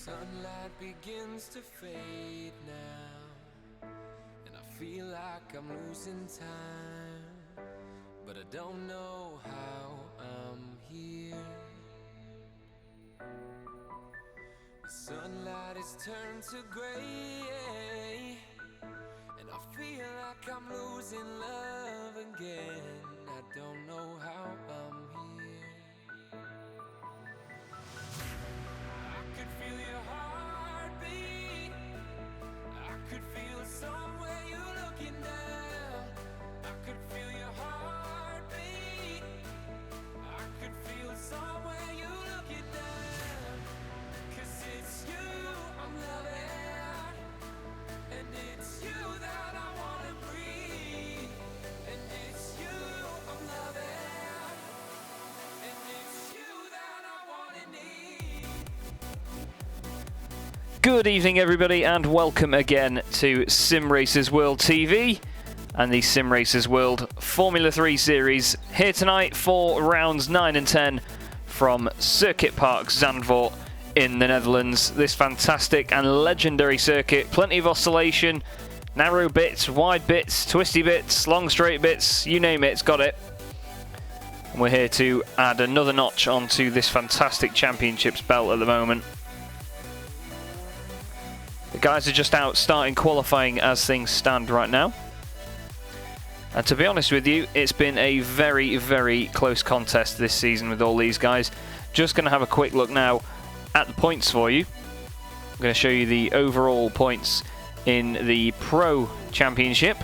Sunlight begins to fade now, and I feel like I'm losing time, but I don't know how I'm here. The sunlight has turned to gray, and I feel like I'm losing love again. I don't know how I'm here. I could feel your heartbeat. I could feel somewhere you're looking down. I could feel your heartbeat. I could feel somewhere you're looking down. 'Cause it's you I'm loving, and it's you that I wanna breathe. And it's you I'm loving, and it's you that I wanna need. Good evening, everybody, and welcome again to Simracersworld TV and the Simracersworld Formula 3 series. Here tonight for rounds 9 and 10 from Circuit Park Zandvoort in the Netherlands. This fantastic and legendary circuit. Plenty of oscillation, narrow bits, wide bits, twisty bits, long straight bits, you name it, it's got it. And we're here to add another notch onto this fantastic championships belt at the moment. The guys are just out starting qualifying as things stand right now. And to be honest with you, it's been a very, very close contest this season with all these guys. Just going to have a quick look now at the points for you. I'm going to show you the overall points in the Pro Championship.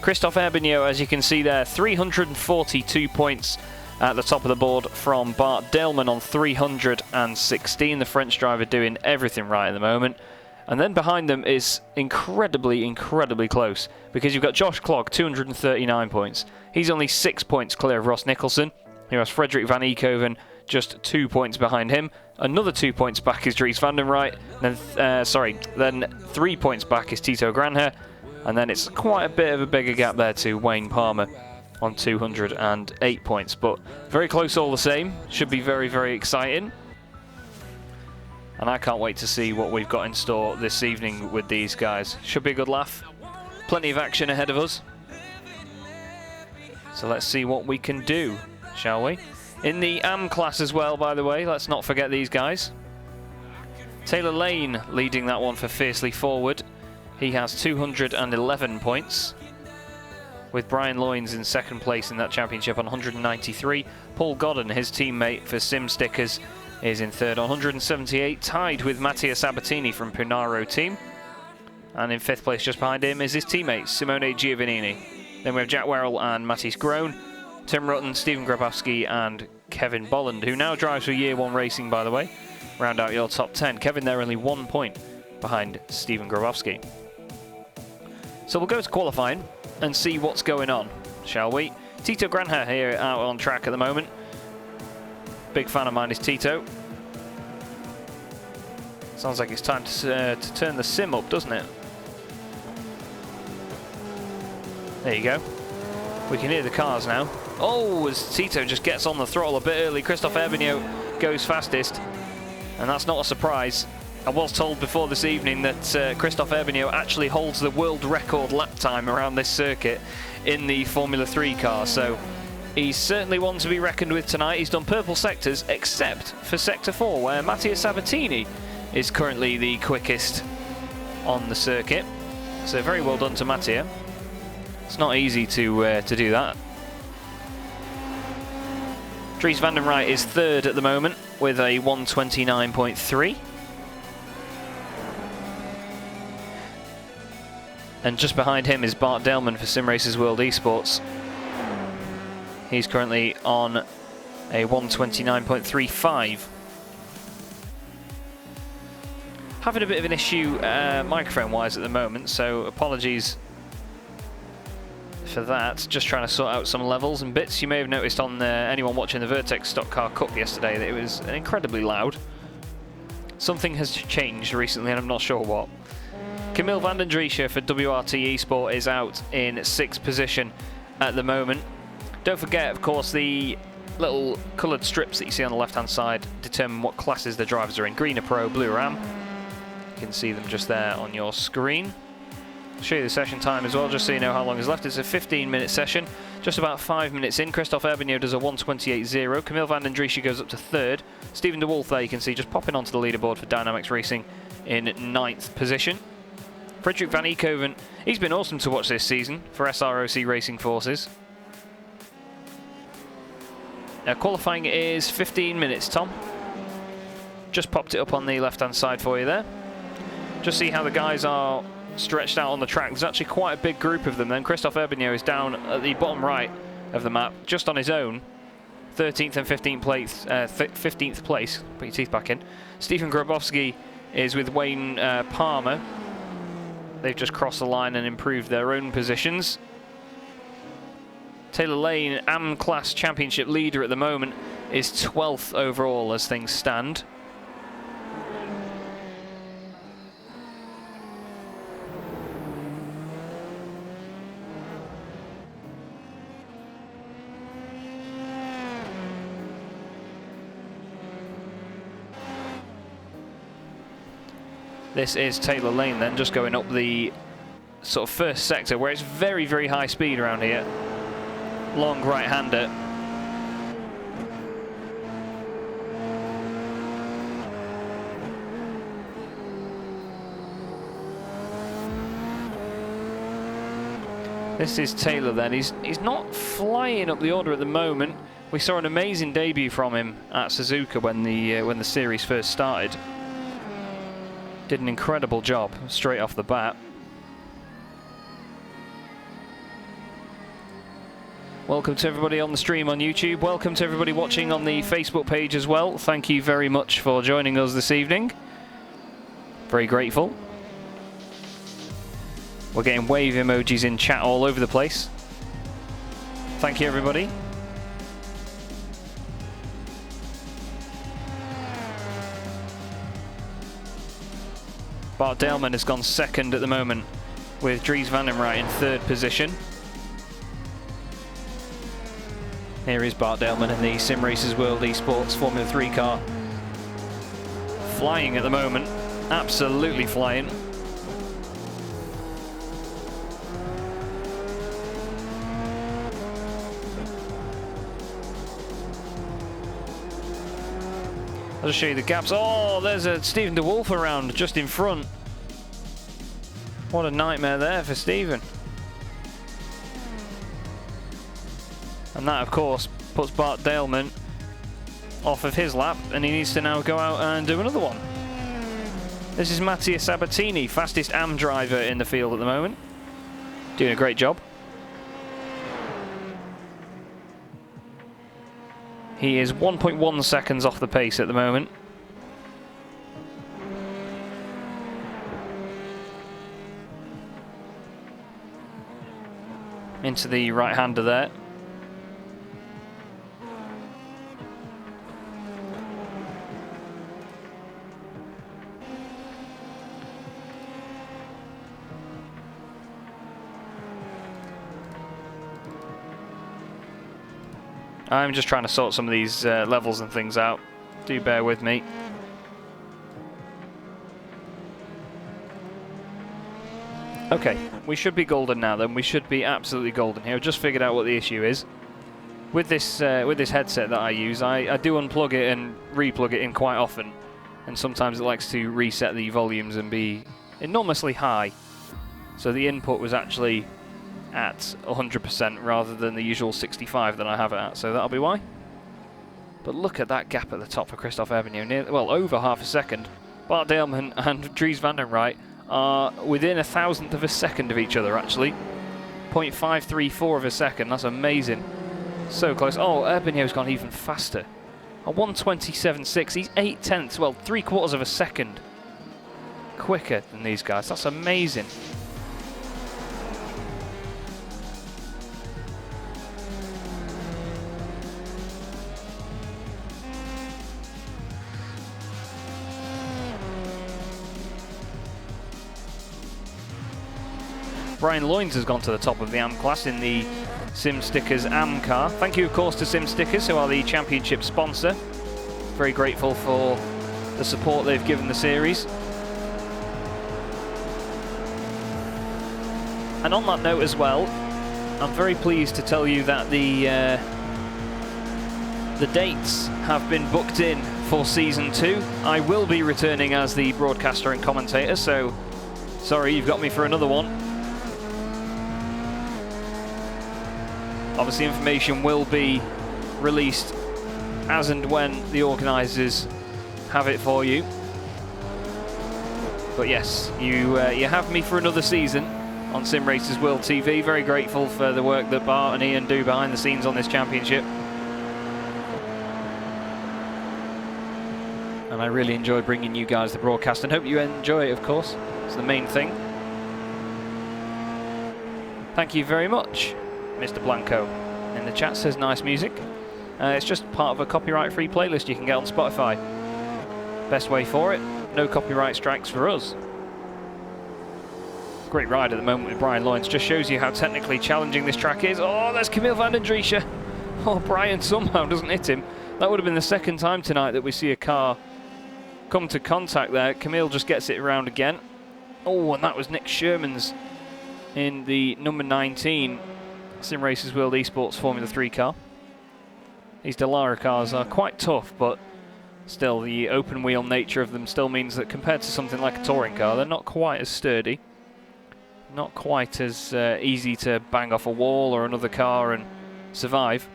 Christophe Herbigno, as you can see there, 342 points at the top of the board from Bart Daleman on 316. The French driver doing everything right at the moment. And then behind them is incredibly, incredibly close, because you've got Josh Clogg, 239 points. He's only 6 points clear of Ross Nicholson, who has Frederik van Eekhoven just 2 points behind him. Another 2 points back is Dries van den Rijt. Then 3 points back is Tito Granher. And then it's quite a bit of a bigger gap there to Wayne Palmer on 208 points. But very close all the same. Should be very, very exciting. And I can't wait to see what we've got in store this evening with these guys. Should be a good laugh. Plenty of action ahead of us. So let's see what we can do, shall we? In the AM class as well, by the way, let's not forget these guys. Taylor Lane leading that one for Fiercely Forward. He has 211 points. With Brian Loynes in second place in that championship on 193. Paul Godden, his teammate for Sim Stickers, is in third on 178, tied with Mattia Sabatini from Punaro team. And in fifth place just behind him is his teammate, Simone Giovannini. Then we have Jack Werrell and Matisse Groen, Tim Rutten, Stephen Grabowski and Kevin Bolland, who now drives for Year 1 Racing, by the way. Round out your top 10. Kevin there only 1 point behind Stephen Grabowski. So we'll go to qualifying and see what's going on, shall we? Tito Granher here out on track at the moment. Big fan of mine is Tito. Sounds like it's time to turn the sim up, doesn't it? There you go. We can hear the cars now. Oh, as Tito just gets on the throttle a bit early, Christophe Herbigno goes fastest. And that's not a surprise. I was told before this evening that Christophe Herbigno actually holds the world record lap time around this circuit in the Formula 3 car. So he's certainly one to be reckoned with tonight. He's done purple sectors, except for Sector 4, where Mattia Sabatini is currently the quickest on the circuit. So very well done to Mattia. It's not easy to do that. Dries van den Rijt is third at the moment with a 129.3. And just behind him is Bart Daleman for Simracersworld Esports. He's currently on a 129.35. Having a bit of an issue microphone-wise at the moment, so apologies for that. Just trying to sort out some levels and bits. You may have noticed on anyone watching the Vertex Stock Car Cup yesterday that it was incredibly loud. Something has changed recently and I'm not sure what. Camille van den Driesche for WRT Esport is out in 6th position at the moment. Don't forget, of course, the little coloured strips that you see on the left-hand side determine what classes the drivers are in. Green are Pro, blue are AM. can see them just there on your screen. I'll show you the session time as well, just so you know how long is left. It's a 15-minute session, just about 5 minutes in. Christophe Herbigno does a 1:28.0. Camille van den Driesche goes up to 3rd. Stephen de Wolf there, you can see, just popping onto the leaderboard for Dynamics Racing in 9th position. Frederik van Eekhoven, he's been awesome to watch this season for SROC Racing Forces. Qualifying is 15 minutes, Tom. Just popped it up on the left-hand side for you there. Just see how the guys are stretched out on the track. There's actually quite a big group of them then. Christophe Herbigno is down at the bottom right of the map, just on his own. 13th and 15th place. Put your teeth back in. Stephen Grabowski is with Wayne Palmer. They've just crossed the line and improved their own positions. Taylor Lane, AM Class Championship leader at the moment, is 12th overall as things stand. This is Taylor Lane then, just going up the sort of first sector where it's very, very high speed around here. Long right-hander. This is Taylor then. He's not flying up the order at the moment. We saw an amazing debut from him at Suzuka when the series first started. Did an incredible job straight off the bat. Welcome to everybody on the stream on YouTube. Welcome to everybody watching on the Facebook page as well. Thank you very much for joining us this evening. Very grateful. We're getting wave emojis in chat all over the place. Thank you, everybody. Bart Delman has gone 2nd at the moment, with Dries van den Rijt in 3rd position. Here is Bart Delman in the Simracersworld Esports Formula 3 car. Flying at the moment, absolutely flying. I'll just show you the gaps. Oh, there's a Stephen de Wolf around just in front. What a nightmare there for Stephen. And that, of course, puts Bart Delman off of his lap, and he needs to now go out and do another one. This is Mattia Sabatini, fastest AM driver in the field at the moment. Doing a great job. He is 1.1 seconds off the pace at the moment. Into the right-hander there. I'm just trying to sort some of these levels and things out. Do bear with me. Okay, we should be golden now then. We should be absolutely golden here. I've just figured out what the issue is. With this headset that I use, I do unplug it and re-plug it in quite often. And sometimes it likes to reset the volumes and be enormously high. So the input was actually at 100% rather than the usual 65 that I have it at, so that'll be why. But look at that gap at the top for Christophe Herbigno, well, over half a second. Bart Delman and Dries van den Rijt are within 1,000th of a second of each other, actually. 0.534 of a second, that's amazing. So close. Oh, Herbigno's gone even faster. A 1:27.6, he's 8/10, well, 3/4 of a second quicker than these guys. That's amazing. Brian Loynes has gone to the top of the AM class in the Sim Stickers AM car. Thank you, of course, to Sim Stickers, who are the championship sponsor. Very grateful for the support they've given the series. And on that note as well, I'm very pleased to tell you that the dates have been booked in for Season 2. I will be returning as the broadcaster and commentator, so sorry you've got me for another one. Obviously information will be released as and when the organisers have it for you. But yes, you have me for another season on Simracersworld TV. Very grateful for the work that Bart and Ian do behind the scenes on this championship. And I really enjoy bringing you guys the broadcast, and hope you enjoy it, of course. It's the main thing. Thank you very much, Mr. Blanco. In the chat says nice music. It's just part of a copyright-free playlist you can get on Spotify. Best way for it, no copyright strikes for us. Great ride at the moment with Brian Loynes. Just shows you how technically challenging this track is. Oh, there's Camille van den Driesche. Oh, Brian somehow doesn't hit him. That would have been the second time tonight that we see a car come to contact there. Camille just gets it around again. Oh, and that was Nick Sherman's in the number 19 Simracersworld Esports Formula 3 car. These Dallara cars are quite tough, but still the open wheel nature of them still means that compared to something like a touring car, they're not quite as sturdy. Not quite as easy to bang off a wall or another car and survive.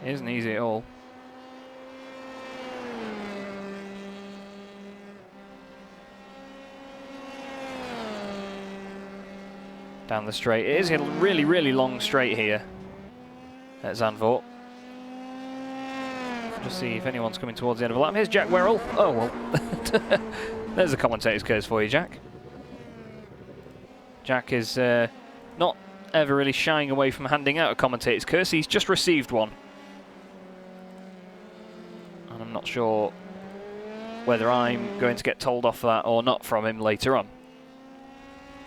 It isn't easy at all. Down the straight. It is a really, really long straight here at Zandvoort. Just see if anyone's coming towards the end of the lap. Here's Jack Werrell. Oh, well. There's a commentator's curse for you, Jack. Jack is not ever really shying away from handing out a commentator's curse. He's just received one. And I'm not sure whether I'm going to get told off that or not from him later on.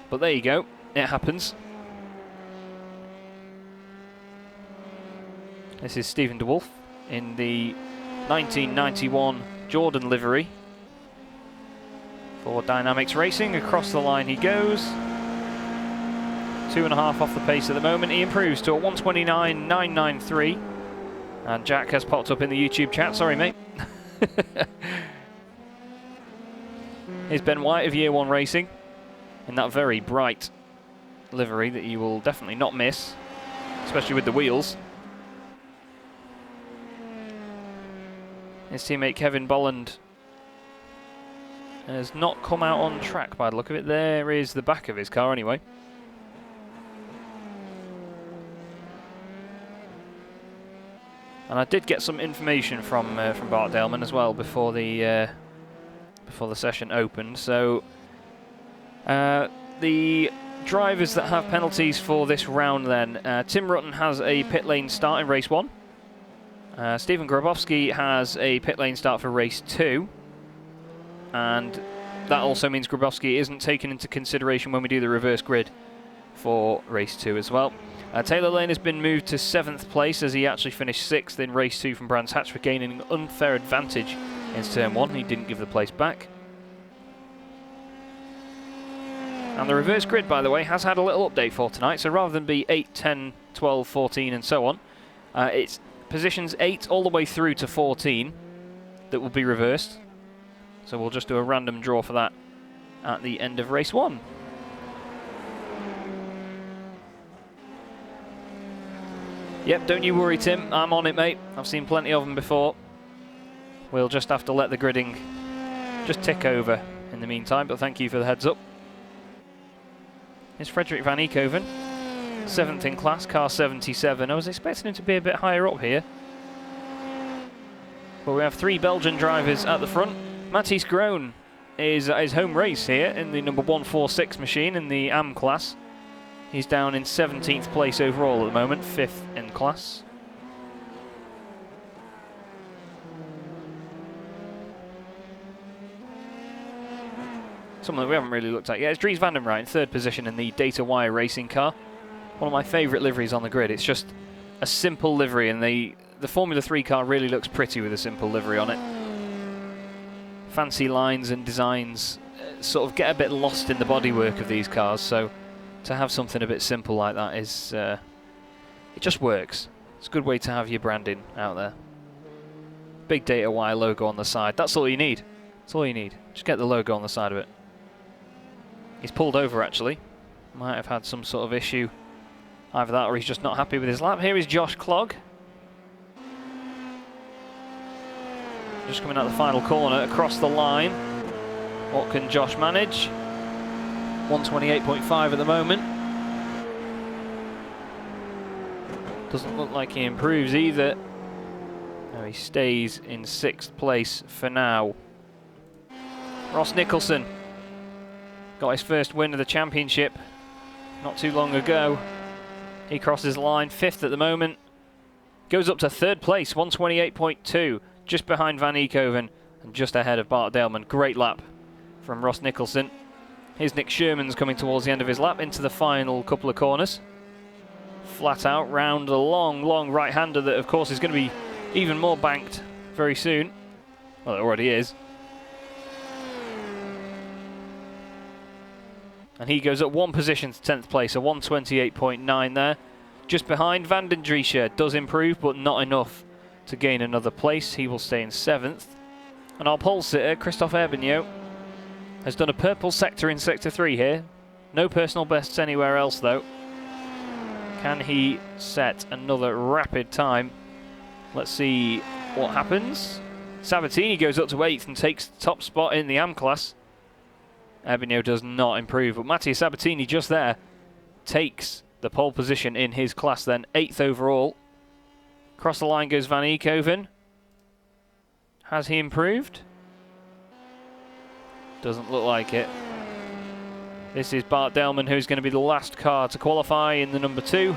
But there you go. It happens. This is Stephen DeWolf in the 1991 Jordan livery for Dynamics Racing. Across the line he goes. 2.5 off the pace at the moment. He improves to a 129.993. And Jack has popped up in the YouTube chat. Sorry, mate. Here's Ben White of Year One Racing in that very bright livery that you will definitely not miss, especially with the wheels. His teammate Kevin Bolland has not come out on track by the look of it. There is the back of his car anyway. And I did get some information from Bart Daleman as well before the session opened. So the drivers that have penalties for this round then, Tim Rutten has a pit lane start in race 1. Stephen Grabowski has a pit lane start for race 2. And that also means Grabowski isn't taken into consideration when we do the reverse grid for race 2 as well. Taylor Lane has been moved to 7th place as he actually finished 6th in race 2 from Brands Hatch for gaining an unfair advantage in turn 1. He didn't give the place back. And the reverse grid, by the way, has had a little update for tonight. So rather than be 8, 10, 12, 14 and so on, it's positions 8 all the way through to 14 that will be reversed. So we'll just do a random draw for that at the end of race 1. Yep, don't you worry, Tim. I'm on it, mate. I've seen plenty of them before. We'll just have to let the gridding just tick over in the meantime, but thank you for the heads up. Here's Frederik van Eekhoven, 7th in class, car 77. I was expecting him to be a bit higher up here. But we have 3 Belgian drivers at the front. Matthijs Groen is at his home race here in the number 146 machine in the AM class. He's down in 17th place overall at the moment, 5th in class. Someone that we haven't really looked at yet is Dries van den Rijt in 3rd position in the Data Wire racing car. One of my favourite liveries on the grid. It's just a simple livery, and the Formula 3 car really looks pretty with a simple livery on it. Fancy lines and designs sort of get a bit lost in the bodywork of these cars, so to have something a bit simple like that is, it just works. It's a good way to have your branding out there. Big Data Y logo on the side. That's all you need. That's all you need. Just get the logo on the side of it. He's pulled over actually. Might have had some sort of issue. Either that or he's just not happy with his lap. Here is Josh Clogg. Just coming out the final corner across the line. What can Josh manage? 128.5 at the moment. Doesn't look like he improves either. No, he stays in 6th place for now. Ross Nicholson got his first win of the championship not too long ago. He crosses the line, 5th at the moment. Goes up to 3rd place, 128.2, just behind Van Eekhoven and just ahead of Bart Daleman. Great lap from Ross Nicholson. Here's Nick Sherman's coming towards the end of his lap into the final couple of corners. Flat out round a long right-hander that of course is going to be even more banked very soon. Well, it already is. And he goes up 1 position to 10th place, a 128.9 there. Just behind, Van den Driesche does improve, but not enough to gain another place. He will stay in 7th. And our pole sitter, Christophe Herbignaud, has done a purple sector in Sector 3 here. No personal bests anywhere else, though. Can he set another rapid time? Let's see what happens. Sabatini goes up to 8th and takes the top spot in the AM class. Herbignaud does not improve, but Mattia Sabatini just there takes the pole position in his class then, 8th overall. Across the line goes Van Eekhoven. Has he improved? Doesn't look like it. This is Bart Daleman, who's going to be the last car to qualify in the number 2.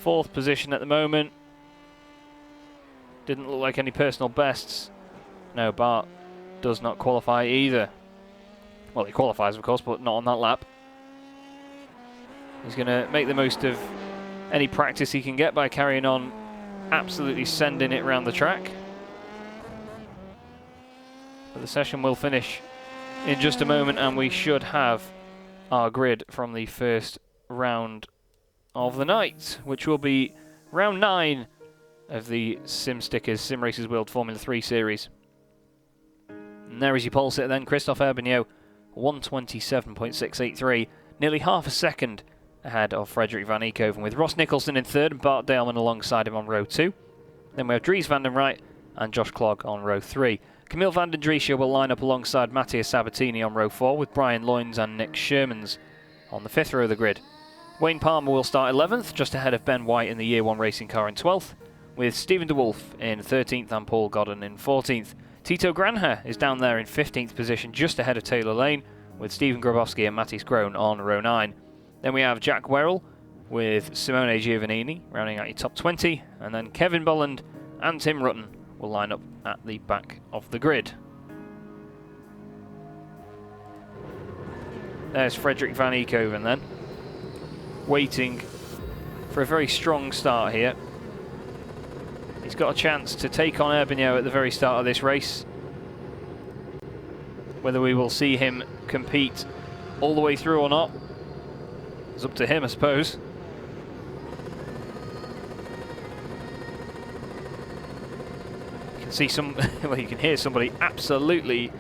4th position at the moment. Didn't look like any personal bests. No, Bart does not qualify either. Well, he qualifies, of course, but not on that lap. He's going to make the most of any practice he can get by carrying on, absolutely sending it around the track. But the session will finish in just a moment, and we should have our grid from the first round of the night, which will be round 9 of the Sim Stickers Simracersworld Formula 3 series. And there is your pole sitter then, Christophe Herbignaud, 127.683, nearly half a second ahead of Frederik Van Eekhoven, with Ross Nicholson in 3rd and Bart Daleman alongside him on row 2. Then we have Dries van den Rijt and Josh Clogg on row 3. Camille van den Driesche will line up alongside Mattia Sabatini on row 4, with Brian Loynes and Nick Shermans on the 5th row of the grid. Wayne Palmer will start 11th, just ahead of Ben White in the Year 1 racing car in 12th, with Stephen de Wolf in 13th and Paul Godden in 14th. Tito Granher is down there in 15th position, just ahead of Taylor Lane, with Stephen Grabowski and Mattis Groen on row 9. Then we have Jack Werrell with Simone Giovannini rounding out your top 20, and then Kevin Bolland and Tim Rutten will line up at the back of the grid. There's Frederik Van Eekhoven then, waiting for a very strong start here. He's got a chance to take on Herbignaud at the very start of this race. Whether we will see him compete all the way through or not is up to him, I suppose. You can see some, well, you can hear somebody absolutely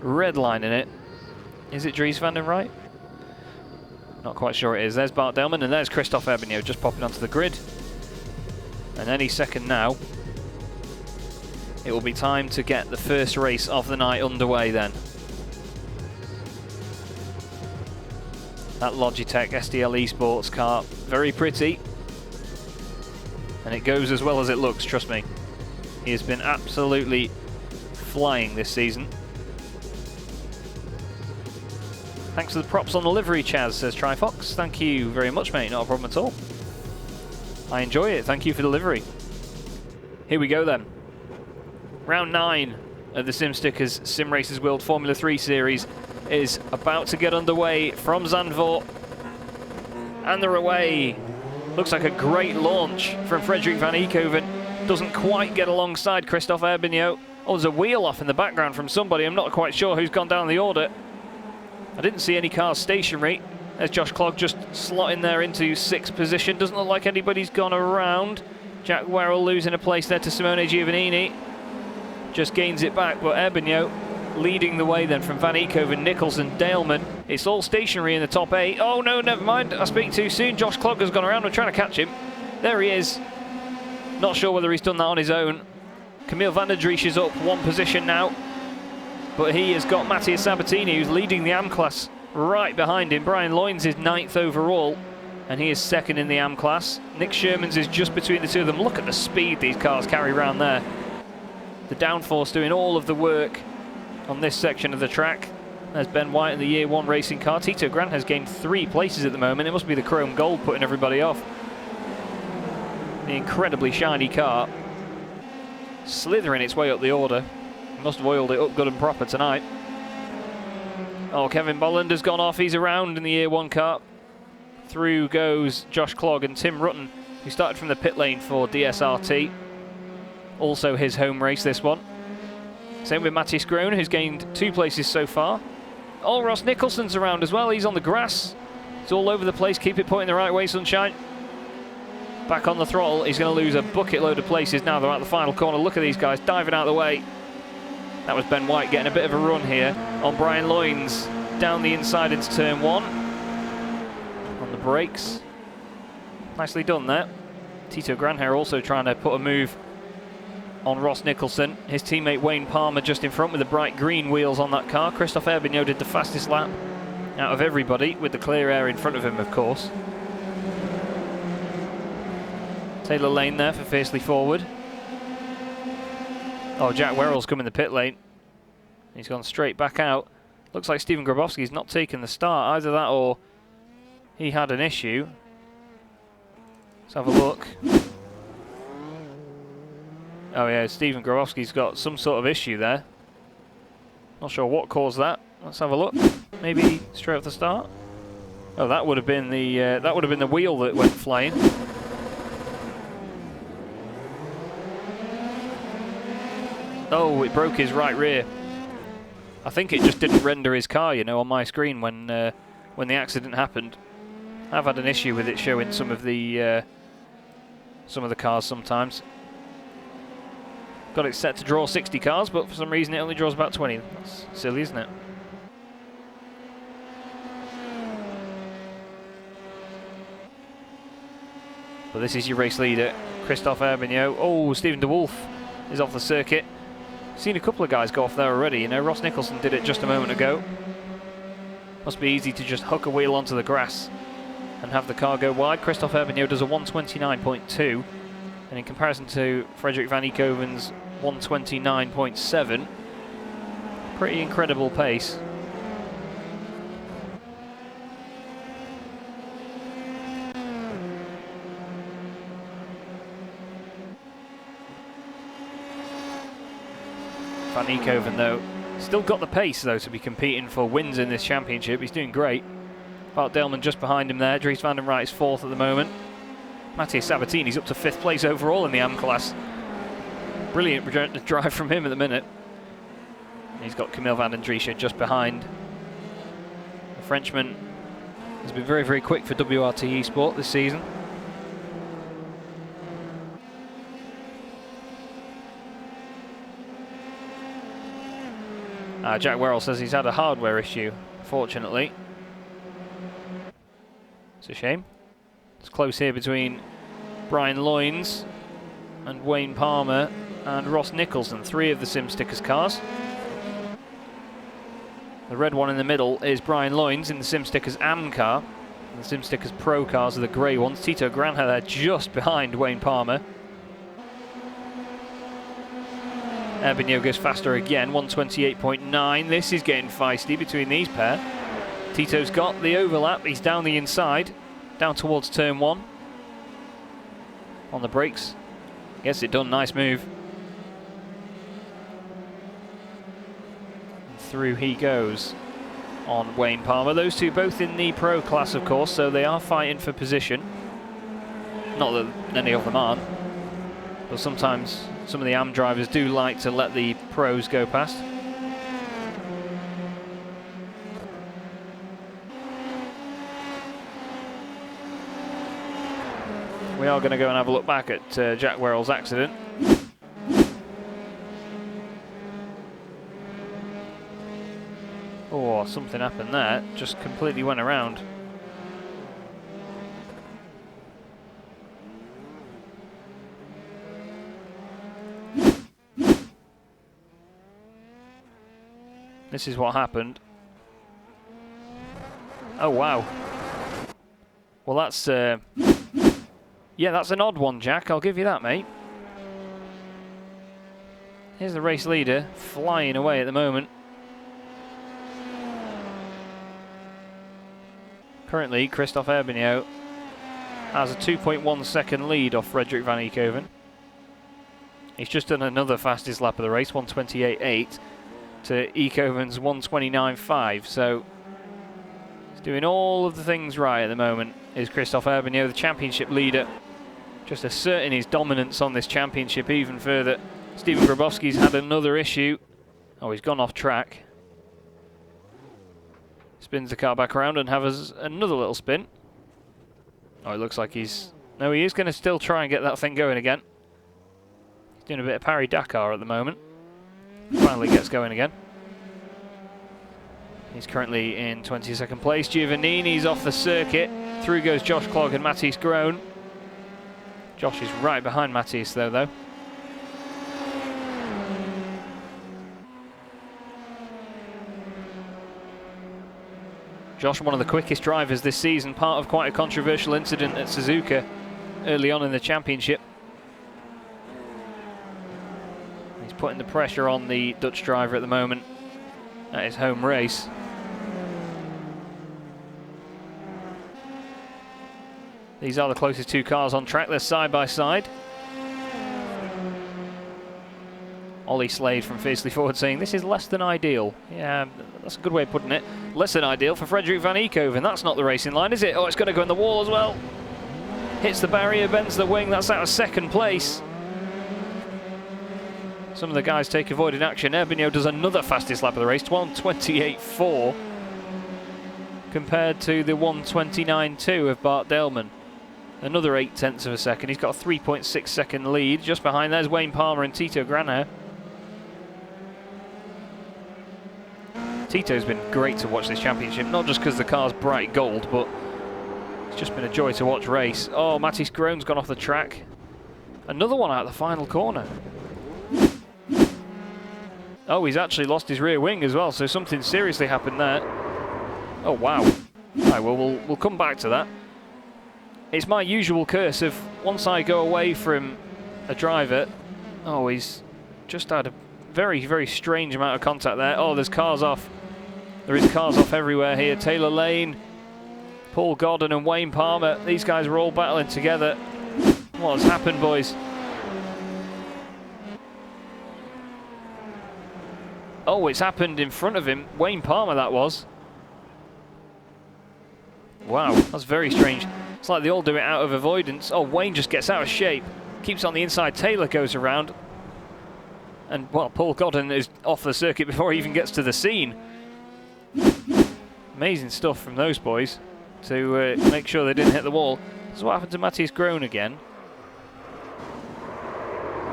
redlining it. Is it Dries van den Rijt? Not quite sure it is. There's Bart Daleman and there's Christophe Herbignaud just popping onto the grid. And any second now, it will be time to get the first race of the night underway then. That Logitech SDL Esports car, very pretty. And it goes as well as it looks, trust me. He has been absolutely flying this season. Thanks for the props on the livery, Chaz, says Trifox. Thank you very much, mate, not a problem at all. I enjoy it, thank you for the livery. Here we go then. Round 9 of the SimStickers Simracersworld Formula 3 series is about to get underway from Zandvoort. And they're away. Looks like a great launch from Frederik Van Eekhoven. Doesn't quite get alongside Christophe Herbignaud. Oh, there's a wheel off in the background from somebody. I'm not quite sure who's gone down the order. I didn't see any cars stationary. There's Josh Clogg just slotting there into 6th position. Doesn't look like anybody's gone around. Jack Werrell losing a place there to Simone Giovannini. Just gains it back, but Erbigno leading the way then from Van Eekhoven, Nicholson, Daleman. It's all stationary in the top 8. Oh no, never mind. I speak too soon. Josh Clogg has gone around. I'm trying to catch him. There he is. Not sure whether he's done that on his own. Camille van der Driesch is up 1 position now. But he has got Matthias Sabatini, who's leading the AM class, right behind him. Brian Loynes is 9th overall, and he is 2nd in the AM class. Nick Shermans is just between the two of them. Look at the speed these cars carry around there. The downforce doing all of the work on this section of the track. There's Ben White in the Year 1 racing car. Tito Grant has gained 3 places at the moment. It must be the chrome gold putting everybody off. The incredibly shiny car slithering its way up the order. Must have oiled it up good and proper tonight. Oh, Kevin Bolland has gone off. He's around in the Year 1 car. Through goes Josh Clogg and Tim Rutten, who started from the pit lane for DSRT. Also his home race, this one. Same with Matthias Groen, who's gained 2 places so far. Oh, Ross Nicholson's around as well. He's on the grass. It's all over the place. Keep it pointing the right way, sunshine. Back on the throttle. He's going to lose a bucket load of places now. They're at the final corner. Look at these guys diving out of the way. That was Ben White getting a bit of a run here on Brian Loynes. Down the inside into turn 1. On the brakes. Nicely done there. Tito Granher also trying to put a move on Ross Nicholson. His teammate Wayne Palmer just in front with the bright green wheels on that car. Christophe Erbigno did the fastest lap out of everybody, with the clear air in front of him, of course. Taylor Lane there for Fiercely Forward. Oh, Jack Werrell's come in the pit lane. He's gone straight back out. Looks like Stephen Grabowski's not taken the start. Either that or he had an issue. Let's have a look. Oh yeah, Stephen Grabowski's got some sort of issue there. Not sure what caused that. Let's have a look. Maybe straight off the start. Oh, that would have been the wheel that went flying. Oh, it broke his right rear. I think it just didn't render his car, you know, on my screen when the accident happened. I've had an issue with it showing some of the cars sometimes. Got it set to draw 60 cars, but for some reason it only draws about 20. That's silly, isn't it? But this is your race leader, Christophe Erbigno. Oh, Stephen DeWolf is off the circuit. Seen a couple of guys go off there already, you know. Ross Nicholson did it just a moment ago. Must be easy to just hook a wheel onto the grass and have the car go wide. Christophe Erbigno does a 129.2. And in comparison to Frederik van Eekhoven's 129.7, pretty incredible pace. Van Eekhoven, though, still got the pace, though, to be competing for wins in this championship. He's doing great. Bart Delman just behind him there. Dries van den Wright is 4th at the moment. Matthias Sabatini's up to 5th place overall in the AM class. Brilliant drive from him at the minute. And he's got Camille van den Driesch just behind. The Frenchman has been very, very quick for WRT Esport this season. Jack Werrell says he's had a hardware issue, fortunately. It's a shame. It's close here between Brian Loynes and Wayne Palmer and Ross Nicholson, 3 of the SimStickers cars. The red one in the middle is Brian Loynes in the SimStickers AM car. And the SimStickers Pro cars are the grey ones. Tito Granher there just behind Wayne Palmer. Erbigno goes faster again, 128.9. This is getting feisty between these pair. Tito's got the overlap, he's down the inside, down towards turn 1. On the brakes, gets it done, nice move. And through he goes on Wayne Palmer. Those two both in the Pro class, of course, so they are fighting for position. Not that any of them aren't, but sometimes some of the AM drivers do like to let the pros go past. we are going to go and have a look back at Jack Werrell's accident. Oh, something happened there. Just completely went around. This is what happened. Oh, wow. Well, that's... yeah, that's an odd one, Jack. I'll give you that, mate. Here's the race leader, flying away at the moment. Currently, Christophe Herbignoux has a 2.1 second lead off Frederik van Eekhoven. He's just done another fastest lap of the race, 1:28.8 to Eekhoven's 1:29.5. So he's doing all of the things right at the moment. Is Christophe Herbignoux, the championship leader, just asserting his dominance on this championship even further. Stephen Grabowski's had another issue. Oh, he's gone off track. Spins the car back around and has another little spin. Oh, it looks like he's... No, he is going to still try and get that thing going again. He's doing a bit of Paris-Dakar at the moment. Finally gets going again. He's currently in 22nd place. Giovannini's off the circuit. Through goes Josh Clogg and Matthijs Groen. Josh is right behind Matthijs though. Josh, one of the quickest drivers this season, part of quite a controversial incident at Suzuka early on in the championship. He's putting the pressure on the Dutch driver at the moment at his home race. These are the closest two cars on track, they're side by side. Ollie Slade from Fiercely Forward saying, this is less than ideal. Yeah, that's a good way of putting it. Less than ideal for Frederik van Eekhoven. That's not the racing line, is it? Oh, it's going to go in the wall as well. Hits the barrier, bends the wing. That's out of second place. Some of the guys take avoided action. Herbignoux does another fastest lap of the race, 1:28.4, compared to the 1:29.2 of Bart Delman. Another 0.8 of a second. He's got a 3.6 second lead. Just behind there's Wayne Palmer and Tito Granaher. Tito's been great to watch this championship, not just because the car's bright gold, but it's just been a joy to watch race. Oh, Matthijs Groen's gone off the track. Another one out of the final corner. Oh, he's actually lost his rear wing as well, so something seriously happened there. Oh, wow. Right, well, we'll come back to that. It's my usual curse of once I go away from a driver, oh, he's just had a very, very strange amount of contact there. Oh, there's cars off. There is cars off everywhere here. Taylor Lane, Paul Godden and Wayne Palmer. These guys are all battling together. What has happened, boys? Oh, it's happened in front of him. Wayne Palmer, that was. Wow, that's very strange. It's like they all do it out of avoidance. Oh, Wayne just gets out of shape. Keeps on the inside. Taylor goes around. And, well, Paul Godden is off the circuit before he even gets to the scene. Amazing stuff from those boys to make sure they didn't hit the wall. This is what happened to Matthijs Groen again.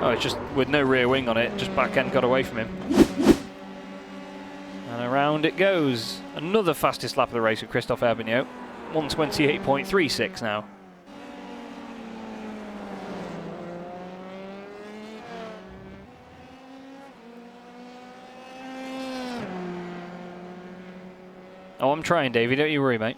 Oh, it's just with no rear wing on it. Just back end got away from him. And around it goes. Another fastest lap of the race with Christophe Herbignoux. 1:28.36 now. Oh, I'm trying, Davey, don't you worry, mate.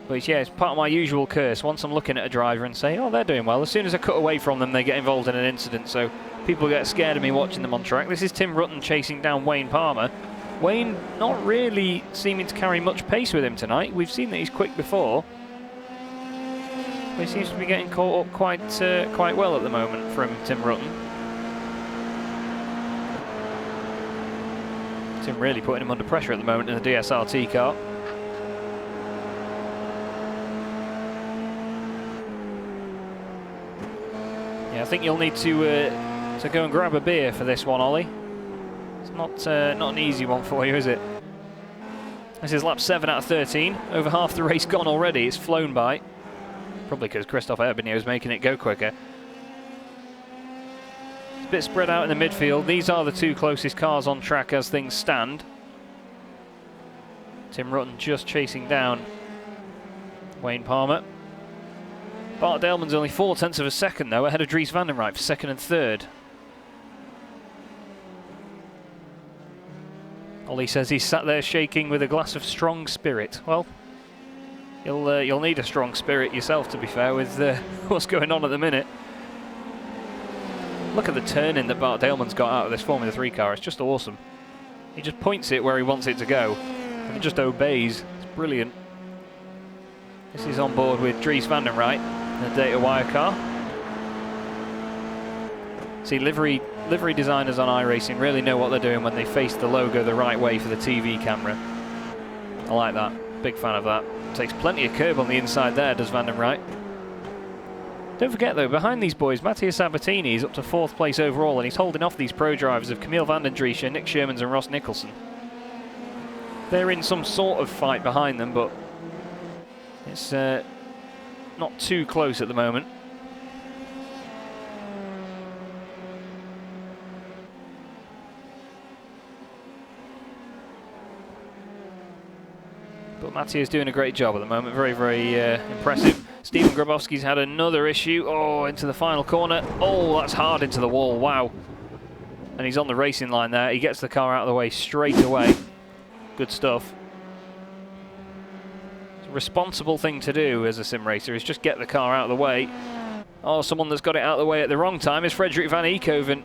But yeah, it's part of my usual curse. Once I'm looking at a driver and say, oh, they're doing well, as soon as I cut away from them, they get involved in an incident, so people get scared of me watching them on track. This is Tim Rutten chasing down Wayne Palmer. Wayne not really seeming to carry much pace with him tonight. We've seen that he's quick before. But he seems to be getting caught up quite well at the moment from Tim Rutten. Tim really putting him under pressure at the moment in the DSRT car. Yeah, I think you'll need to go and grab a beer for this one, Ollie. It's not an easy one for you, is it? This is lap 7 out of 13. Over half the race gone already. It's flown by. Probably because Christophe Herbigno is making it go quicker. It's a bit spread out in the midfield. These are the two closest cars on track as things stand. Tim Rutten just chasing down Wayne Palmer. Bart Delman's only 0.4 of a second though, ahead of Dries van den Rijt for second and third. Ollie says he's sat there shaking with a glass of strong spirit. Well, you'll need a strong spirit yourself, to be fair, with what's going on at the minute. Look at the turning that Bart Delman's got out of this Formula 3 car. It's just awesome. He just points it where he wants it to go, and it just obeys. It's brilliant. This is on board with Dries van den Rijt, the Data Wire car. See, livery designers on iRacing really know what they're doing when they face the logo the right way for the TV camera. I like that. Big fan of that. Takes plenty of curb on the inside there, does van den Rijt. Don't forget though, behind these boys, Mattia Sabatini is up to 4th place overall, and he's holding off these pro drivers of Camille van den Driesche, Nick Shermans and Ross Nicholson. They're in some sort of fight behind them, but it's not too close at the moment. But Mattia's doing a great job at the moment, very, very impressive. Stephen Grabowski's had another issue. Oh, into the final corner. Oh, that's hard into the wall, wow. And he's on the racing line there. He gets the car out of the way straight away. Good stuff. It's a responsible thing to do as a sim racer, is just get the car out of the way. Oh, someone that's got it out of the way at the wrong time is Frederik van Eekhoven.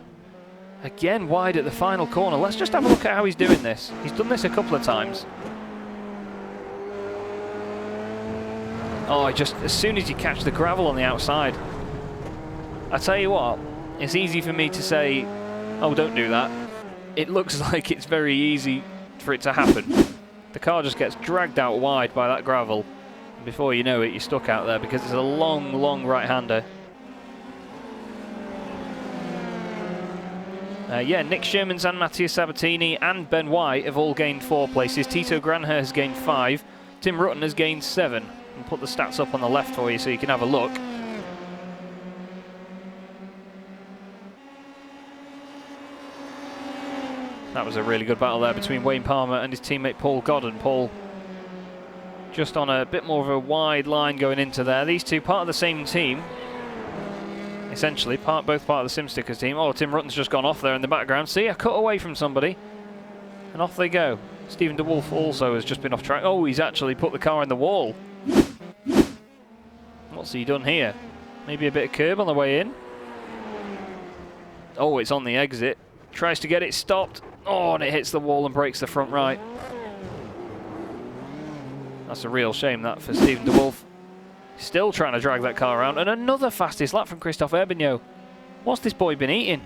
Again, wide at the final corner. Let's just have a look at how he's doing this. He's done this a couple of times. Oh, as soon as you catch the gravel on the outside. I tell you what, it's easy for me to say, oh, don't do that. It looks like it's very easy for it to happen. The car just gets dragged out wide by that gravel. And before you know it, you're stuck out there because it's a long, long right-hander. Yeah, Nick Shermans and Mattia Sabatini and Ben White have all gained 4 places. Tito Granher has gained 5. Tim Rutten has gained 7. I'll put the stats up on the left for you so you can have a look. That was a really good battle there between Wayne Palmer and his teammate Paul Godden. Paul just on a bit more of a wide line going into there. These two part of the same team, essentially, both part of the SimStickers team. Oh, Tim Rutten's just gone off there in the background. See, I cut away from somebody, and off they go. Stephen de Wolf also has just been off track. Oh, he's actually put the car in the wall. What's he done here? Maybe a bit of curb on the way in. Oh, it's on the exit. Tries to get it stopped. Oh, and it hits the wall and breaks the front right. That's a real shame, that, for Stephen de Wolf. Still trying to drag that car around. And another fastest lap from Christophe Herbigno. What's this boy been eating?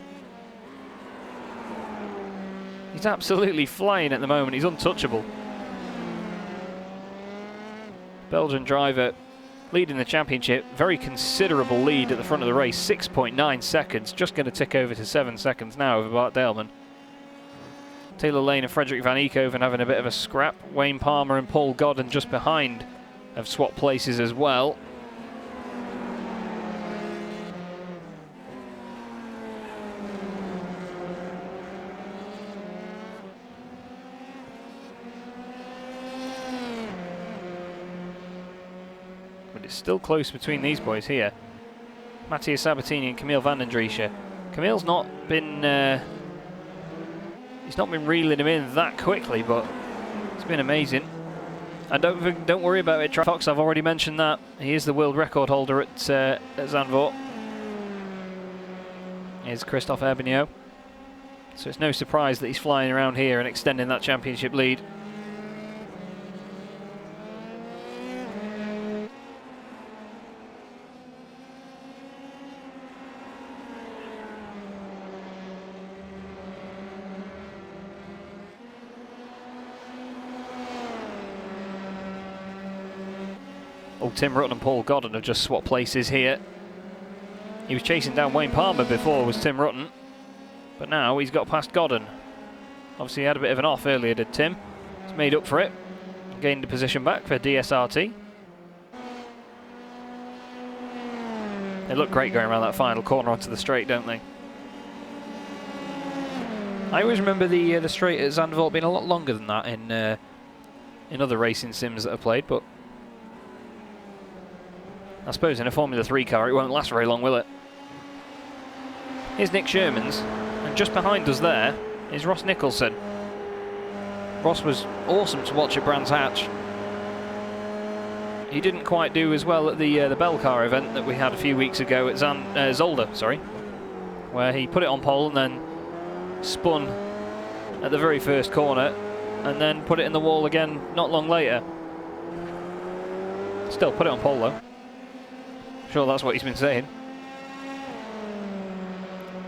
He's absolutely flying at the moment. He's untouchable. Belgian driver leading the championship. Very considerable lead at the front of the race. 6.9 seconds. Just going to tick over to 7 seconds now over Bart Delman. Taylor Lane and Frederik van Eekhoven having a bit of a scrap. Wayne Palmer and Paul Godden just behind have swapped places as well. But it's still close between these boys here. Mattia Sabatini and Camille van den Driesche. Camille's not been he's not been reeling him in that quickly, but it's been amazing. And don't worry about it, Fox. I've already mentioned that he is the world record holder at Zandvoort. Here's Christophe Herbigno. So it's no surprise that he's flying around here and extending that championship lead. Oh, Tim Rutten and Paul Godden have just swapped places here. He was chasing down Wayne Palmer before, was Tim Rutten. But now he's got past Godden. Obviously he had a bit of an off earlier, did Tim. He's made up for it. gained a position back for DSRT. They look great going around that final corner onto the straight, don't they? I always remember the straight at Zandvoort being a lot longer than that in other racing sims that I've played, but I suppose in a Formula 3 car it won't last very long, will it? Here's Nick Sherman's, and just behind us there is Ross Nicholson. Ross was awesome to watch at Brands Hatch. He didn't quite do as well at the Bell Car event that we had a few weeks ago at Zolder, sorry, where he put it on pole and then spun at the very first corner and then put it in the wall again not long later. Still put it on pole though. Sure, that's what he's been saying.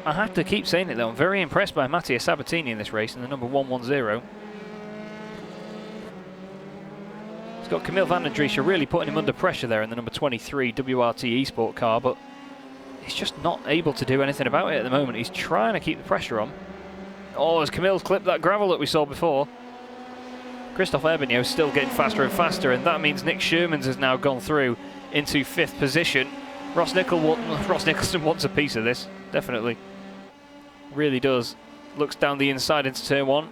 I have to keep saying it though, I'm very impressed by Mattia Sabatini in this race in the number 110. He's got Camille van den Driesche really putting him under pressure there in the number 23 WRT eSport car, but he's just not able to do anything about it at the moment. He's trying to keep the pressure on. Oh, as Camille's clipped that gravel that we saw before. Christophe Herbigno's still getting faster and faster, and that means Nick Sherman's has now gone through into 5th position. Ross Nicholson wants a piece of this, definitely. Really does. Looks down the inside into turn 1.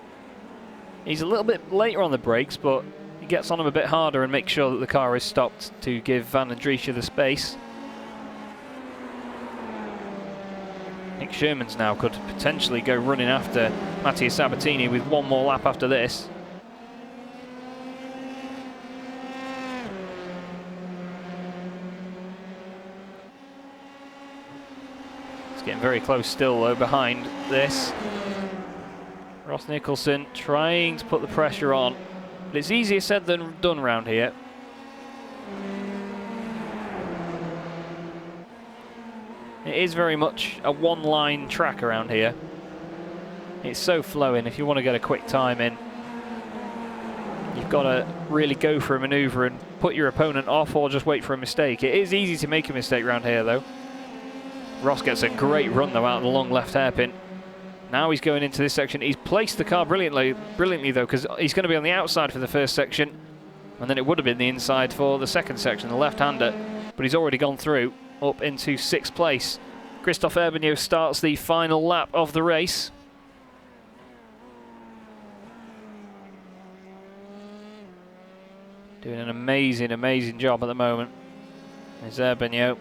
He's a little bit later on the brakes, but he gets on him a bit harder and makes sure that the car is stopped to give van den Driesche the space. Nick Sherman's now could potentially go running after Mattia Sabatini with one more lap after this. It's getting very close still though behind this. Ross Nicholson trying to put the pressure on, but it's easier said than done around here. It is very much a one-line track around here. It's so flowing. If you want to get a quick time in, you've got to really go for a manoeuvre and put your opponent off or just wait for a mistake. It is easy to make a mistake around here though. Ross gets a great run though out of the long left hairpin. Now he's going into this section. He's placed the car brilliantly though, because he's going to be on the outside for the first section, and then it would have been the inside for the second section, the left-hander. But he's already gone through up into 6th place. Christophe Herbigno starts the final lap of the race. Doing an amazing, amazing job at the moment. There's Herbigno.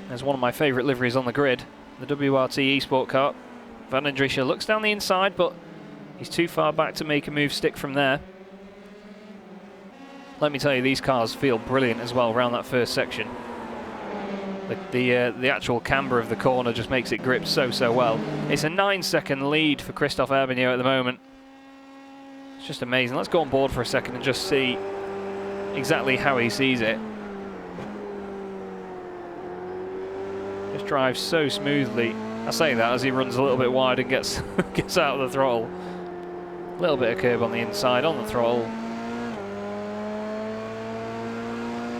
There's one of my favourite liveries on the grid, the WRT eSport car. Van den Driesche looks down the inside, but he's too far back to make a move stick from there. Let me tell you, these cars feel brilliant as well around that first section. The actual camber of the corner just makes it grip so well. It's a 9-second lead for Christophe Herbigno at the moment. It's just amazing. Let's go on board for a second and just see exactly how he sees it. Just drives so smoothly. I say that as he runs a little bit wide and gets gets out of the throttle. A little bit of curb on the inside, on the throttle.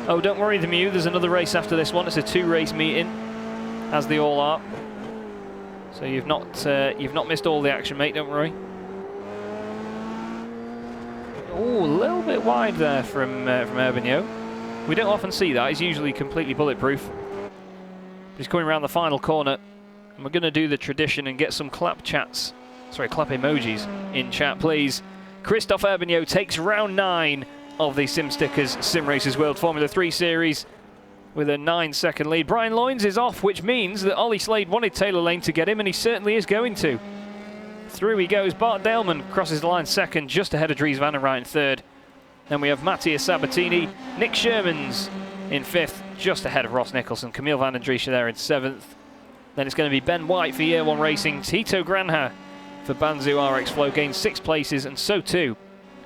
Oh, don't worry, the Mew, there's another race after this one. It's a 2-race meeting, as they all are. So you've not missed all the action, mate, don't worry. Oh, a little bit wide there from Herbigno. We don't often see that. He's usually completely bulletproof. He's coming around the final corner, and we're going to do the tradition and get some clap emojis in chat, please. Christophe Herbigno takes round 9 of the SimStickers Simracersworld Formula 3 Series with a 9-second lead. Brian Loynes is off, which means that Ollie Slade wanted Taylor Lane to get him, and he certainly is going to. Through he goes. Bart Daleman crosses the line second, just ahead of Dries Van den Rijt in third. Then we have Mattia Sabatini. Nick Sherman's in 5th, just ahead of Ross Nicholson. Camille van den Driesche there in 7th. Then it's going to be Ben White for Year 1 Racing. Tito Granja for Banzu RX Flow gained 6 places, and so too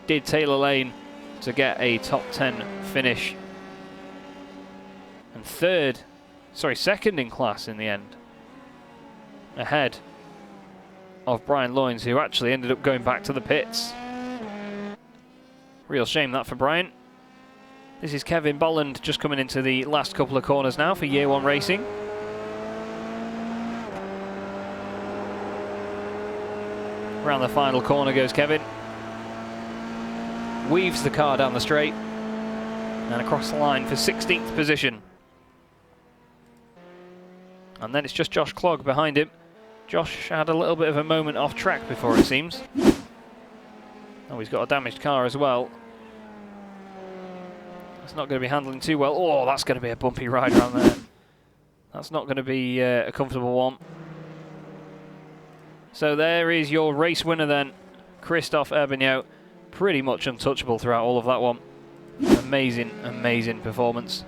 did Taylor Lane to get a top 10 finish. And second in class in the end. Ahead of Brian Loynes, who actually ended up going back to the pits. Real shame that for Brian. This is Kevin Bolland just coming into the last couple of corners now for Year 1 Racing. Around the final corner goes Kevin. weaves the car down the straight and across the line for 16th position. And then it's just Josh Clogg behind him. Josh had a little bit of a moment off track before, it seems. Oh, he's got a damaged car as well. That's not going to be handling too well. Oh, that's going to be a bumpy ride around there. That's not going to be a comfortable one. So there is your race winner then, Christophe Herbignaud. Pretty much untouchable throughout all of that one. Amazing, amazing performance.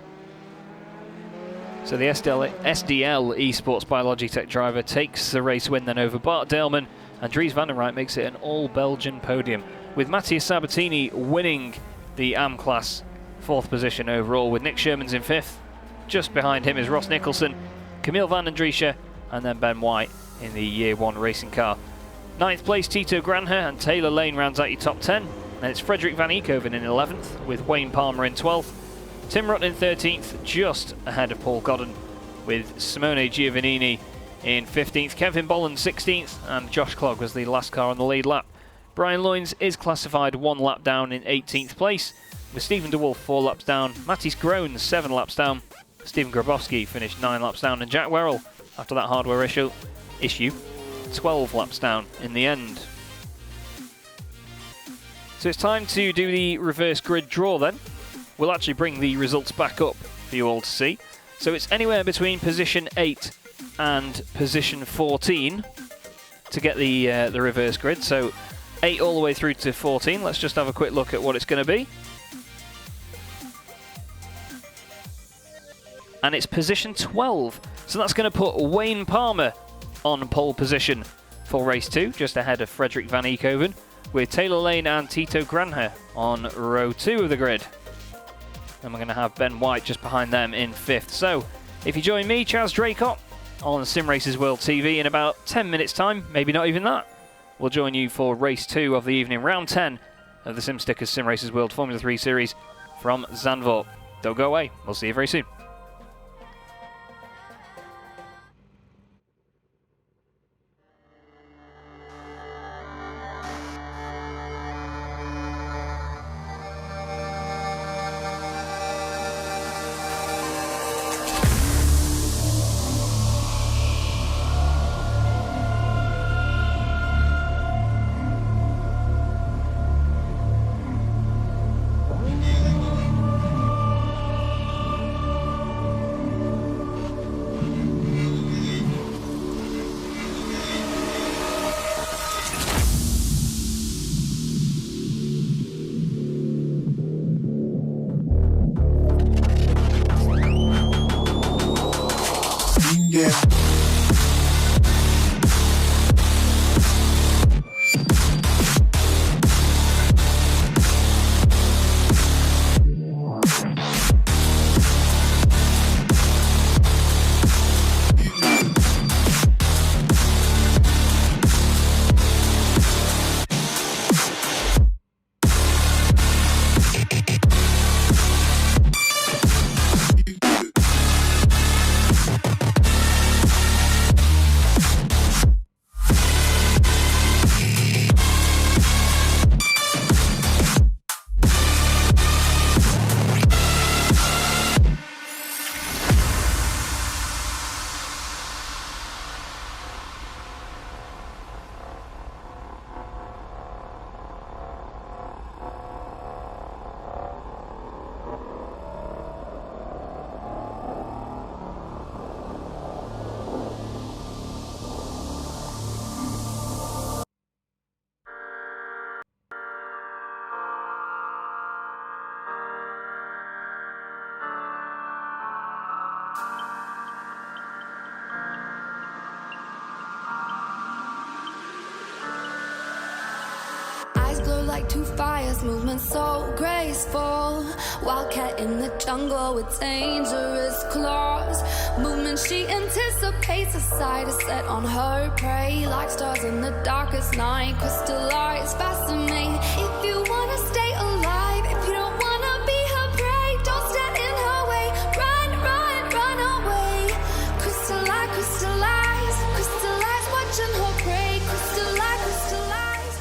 So the SDL Esports by Logitech driver takes the race win then over Bart Delman, and Dries van der Rijt makes it an all-Belgian podium, with Matthias Sabatini winning the AM class, 4th position overall, with Nick Sherman's in 5th. Just behind him is Ross Nicholson, Camille van den Driesche, and then Ben White in the Year 1 racing car. 9th place Tito Granher and Taylor Lane rounds out your top 10. And it's Frederick van Eekhoven in 11th, with Wayne Palmer in 12th. Tim Rutten in 13th, just ahead of Paul Godden, with Simone Giovannini in 15th. Kevin Bolland 16th, and Josh Clogg was the last car on the lead lap. Brian Loynes is classified 1 lap down in 18th place, with Stephen DeWolf 4 laps down. Mattis Groen 7 laps down. Stephen Grabowski finished 9 laps down, and Jack Werrell, after that hardware issue, 12 laps down in the end. So it's time to do the reverse grid draw then. We'll actually bring the results back up for you all to see. So it's anywhere between position 8 and position 14 to get the reverse grid. So 8 all the way through to 14. Let's just have a quick look at what it's going to be. And it's position 12. So that's going to put Wayne Palmer on pole position for race 2, just ahead of Frederick van Eekhoven, with Taylor Lane and Tito Granher on row 2 of the grid. And we're going to have Ben White just behind them in 5th. So if you join me, Chaz Draycott, on Simracersworld TV in about 10 minutes time, maybe not even that, we'll join you for race 2 of the evening, round 10 of the SimStickers Simracersworld Formula 3 series from Zandvoort. Don't go away, we'll see you very soon. Like two fires, movement so graceful. Wildcat in the jungle with dangerous claws. Movement she anticipates, a sight is set on her prey. Like stars in the darkest night, crystallized, fascinating. If you wanna stay alive, if you don't wanna be her prey, don't stand in her way. Run, run, run away. Crystallize, crystallize, crystallize, watching her prey. Crystallize, crystallize.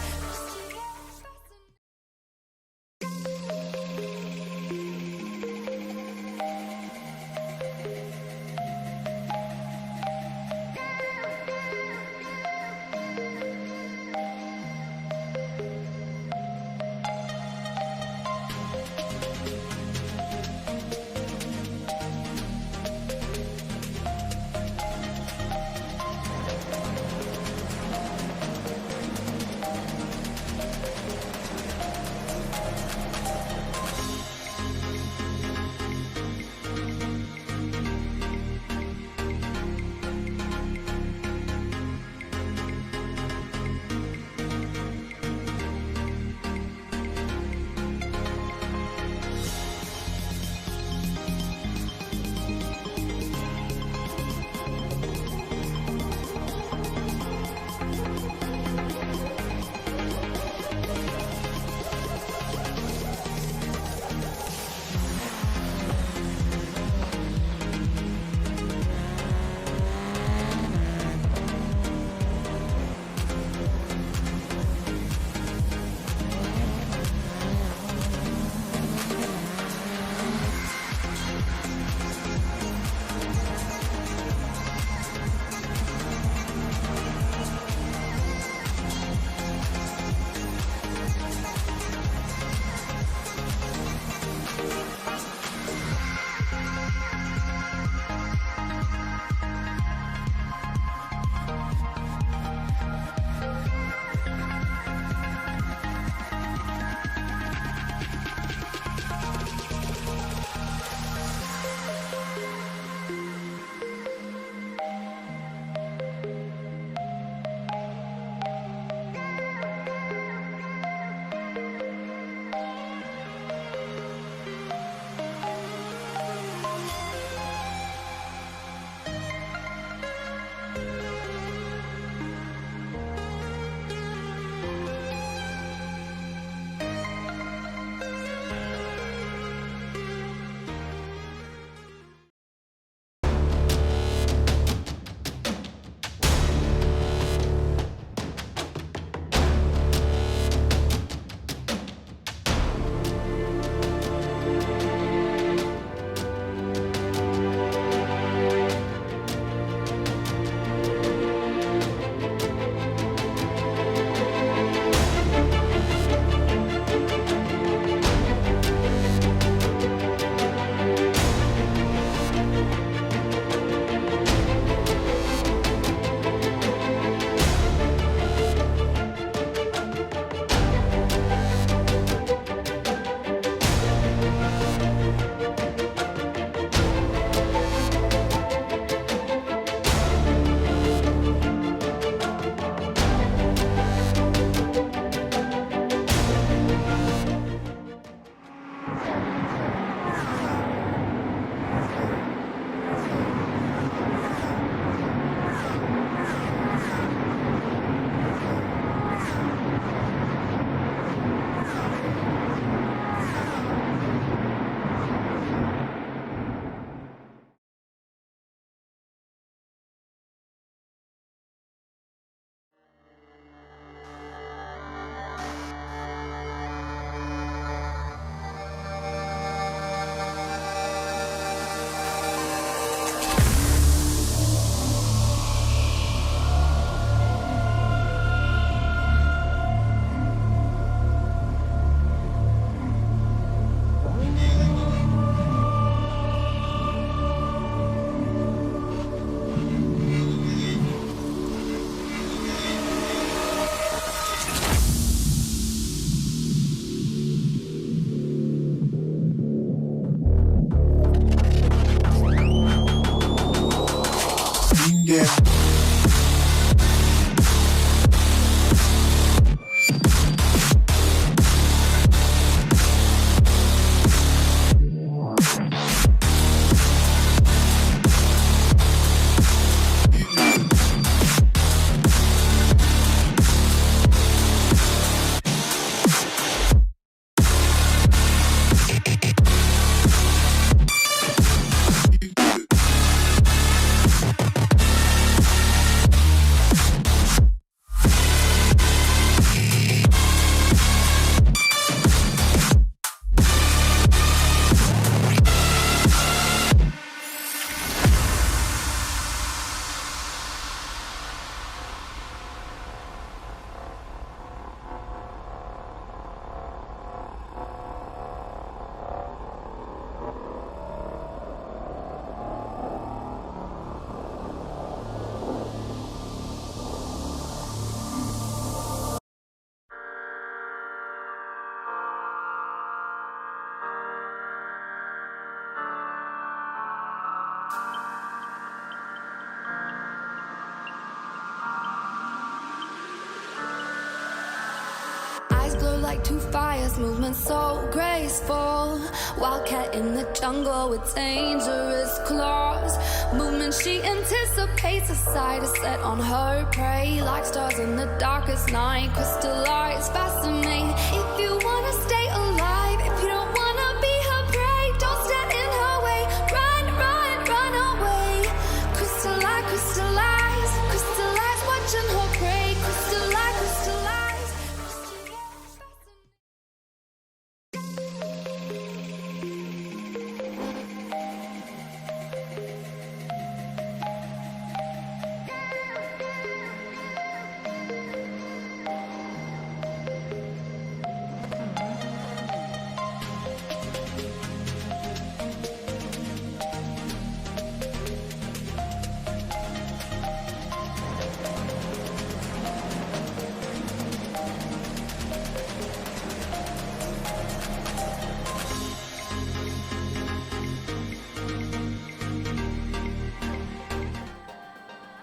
Eyes glow like two fires, movement so graceful. Wildcat in the jungle with dangerous claws. Movement she anticipates, a sight is set on her prey. Like stars in the darkest night, crystallized, fascinate. If you wanna stay alive, if you don't wanna be her prey, don't stand in her way. Run, run, run away. Crystallize, crystallize, crystallize, watching her prey. Crystallize, crystallize, crystallize,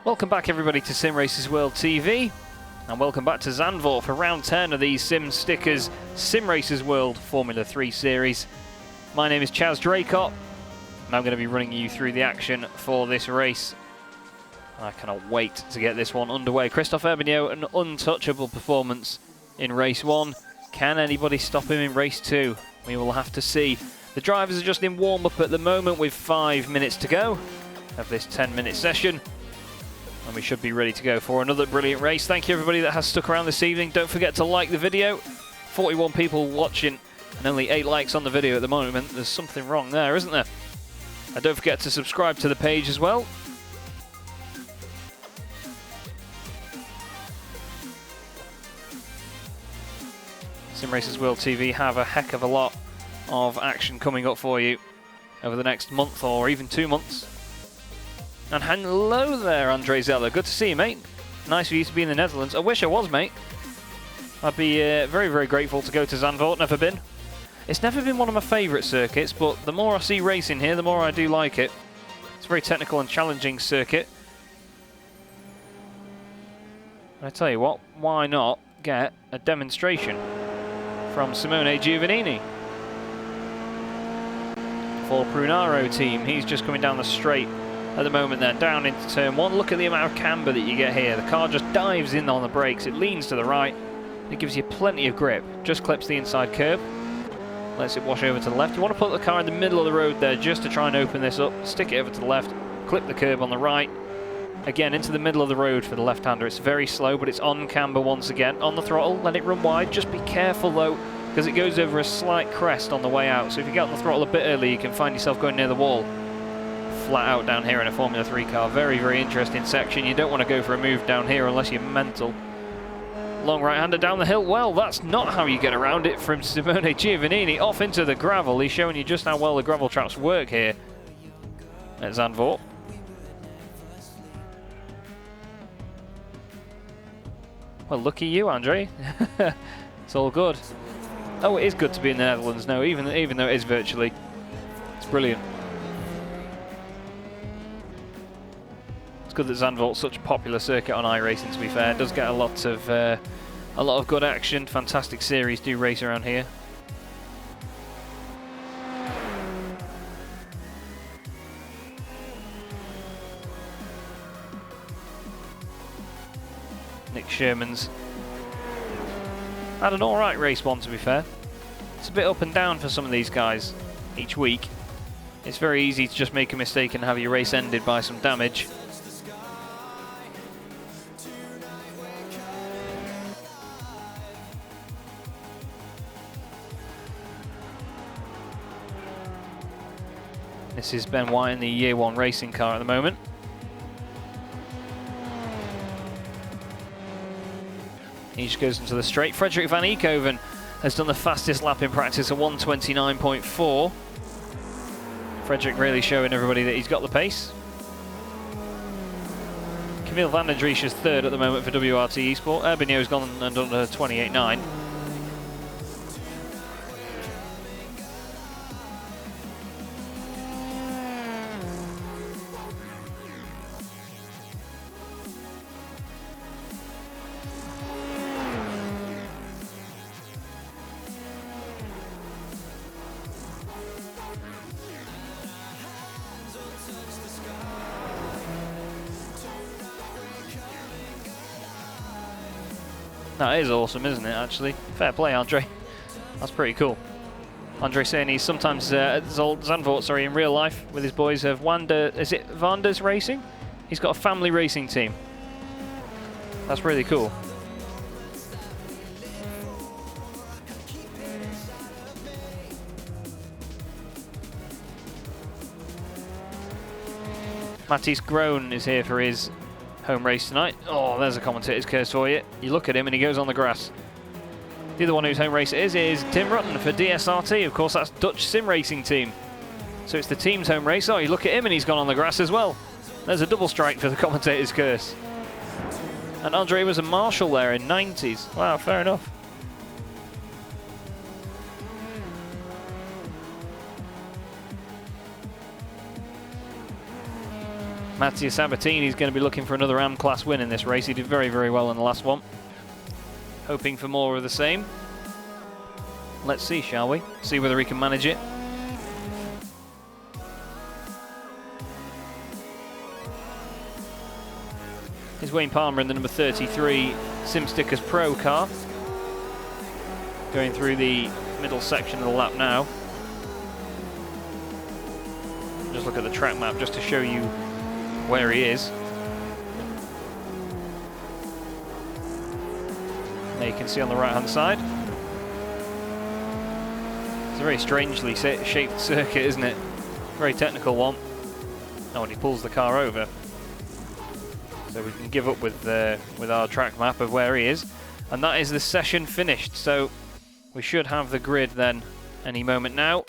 Welcome back everybody to Simracersworld TV, and welcome back to Zandvoort for round 10 of the Sim Stickers Simracersworld Formula 3 series. My name is Chaz Draycott, and I'm going to be running you through the action for this race. I cannot wait to get this one underway. Christophe Ebenio, an untouchable performance in race 1. Can anybody stop him in race 2? We will have to see. The drivers are just in warm-up at the moment with 5 minutes to go of this 10-minute session. And we should be ready to go for another brilliant race. Thank you everybody that has stuck around this evening. Don't forget to like the video. 41 people watching and only 8 likes on the video at the moment. There's something wrong there, isn't there? And don't forget to subscribe to the page as well. Simracersworld TV have a heck of a lot of action coming up for you over the next month or even 2 months. And hello there, Andre Zeller. Good to see you, mate. Nice for you to be in the Netherlands. I wish I was, mate. I'd be very, very grateful to go to Zandvoort. Never been. It's never been one of my favourite circuits, but the more I see racing here, the more I do like it. It's a very technical and challenging circuit. I tell you what, why not get a demonstration from Simone Giovannini for Prunaro team. He's just coming down the straight at the moment then, down into turn 1. Look at the amount of camber that you get here. The car just dives in on the brakes. It leans to the right. It gives you plenty of grip. Just clips the inside curb. Lets it wash over to the left. You want to put the car in the middle of the road there just to try and open this up. Stick it over to the left. Clip the curb on the right. Again, into the middle of the road for the left-hander. It's very slow, but it's on camber once again. On the throttle, let it run wide. Just be careful though, because it goes over a slight crest on the way out. So if you get on the throttle a bit early, you can find yourself going near the wall. Flat out down here in a Formula 3 car. Very, very interesting section. You don't want to go for a move down here unless you're mental. Long right-hander down the hill. Well, that's not how you get around it from Simone Giovannini. Off into the gravel. He's showing you just how well the gravel traps work here at Zandvoort. Well, lucky you, Andre. It's all good. Oh, it is good to be in the Netherlands now, even though it is virtually. It's brilliant. It's good that Zandvoort's such a popular circuit on iRacing, to be fair. It does get a lot of good action. Fantastic series do race around here. Nick Sherman's had an alright race 1, to be fair. It's a bit up and down for some of these guys each week. It's very easy to just make a mistake and have your race ended by some damage. This is Ben White in the Year 1 racing car at the moment. He just goes into the straight. Frederik van Eekhoven has done the fastest lap in practice at 1:29.4. Frederik really showing everybody that he's got the pace. Camille van den Driesch is third at the moment for WRT Esport. Ebenio's gone and done a 28.9. That is awesome, isn't it, actually? Fair play, Andre. That's pretty cool. Andre saying he's sometimes at Zandvoort, sorry, in real life with his boys of is it Vander's Racing? He's got a family racing team. That's really cool. Matisse Groen is here for his home race tonight. Oh, there's a commentator's curse for you. You look at him and he goes on the grass. The other one whose home race it is Tim Rutten for DSRT. Of course, that's Dutch sim racing team. So it's the team's home race. Oh, you look at him and he's gone on the grass as well. There's a double strike for the commentator's curse. And Andre was a marshal there in 90s. Wow, fair enough. Mattia Sabatini is going to be looking for another AM class win in this race. He did very, very well in the last one. Hoping for more of the same. Let's see, shall we? See whether he can manage it. Here's Wayne Palmer in the number 33 SimStickers Pro car. Going through the middle section of the lap now. Just look at the track map just to show you where he is. There you can see on the right hand side. It's a very strangely shaped circuit, isn't it? Very technical one. Oh, and he pulls the car over. So we can give up with our track map of where he is. And that is the session finished. So we should have the grid then any moment now.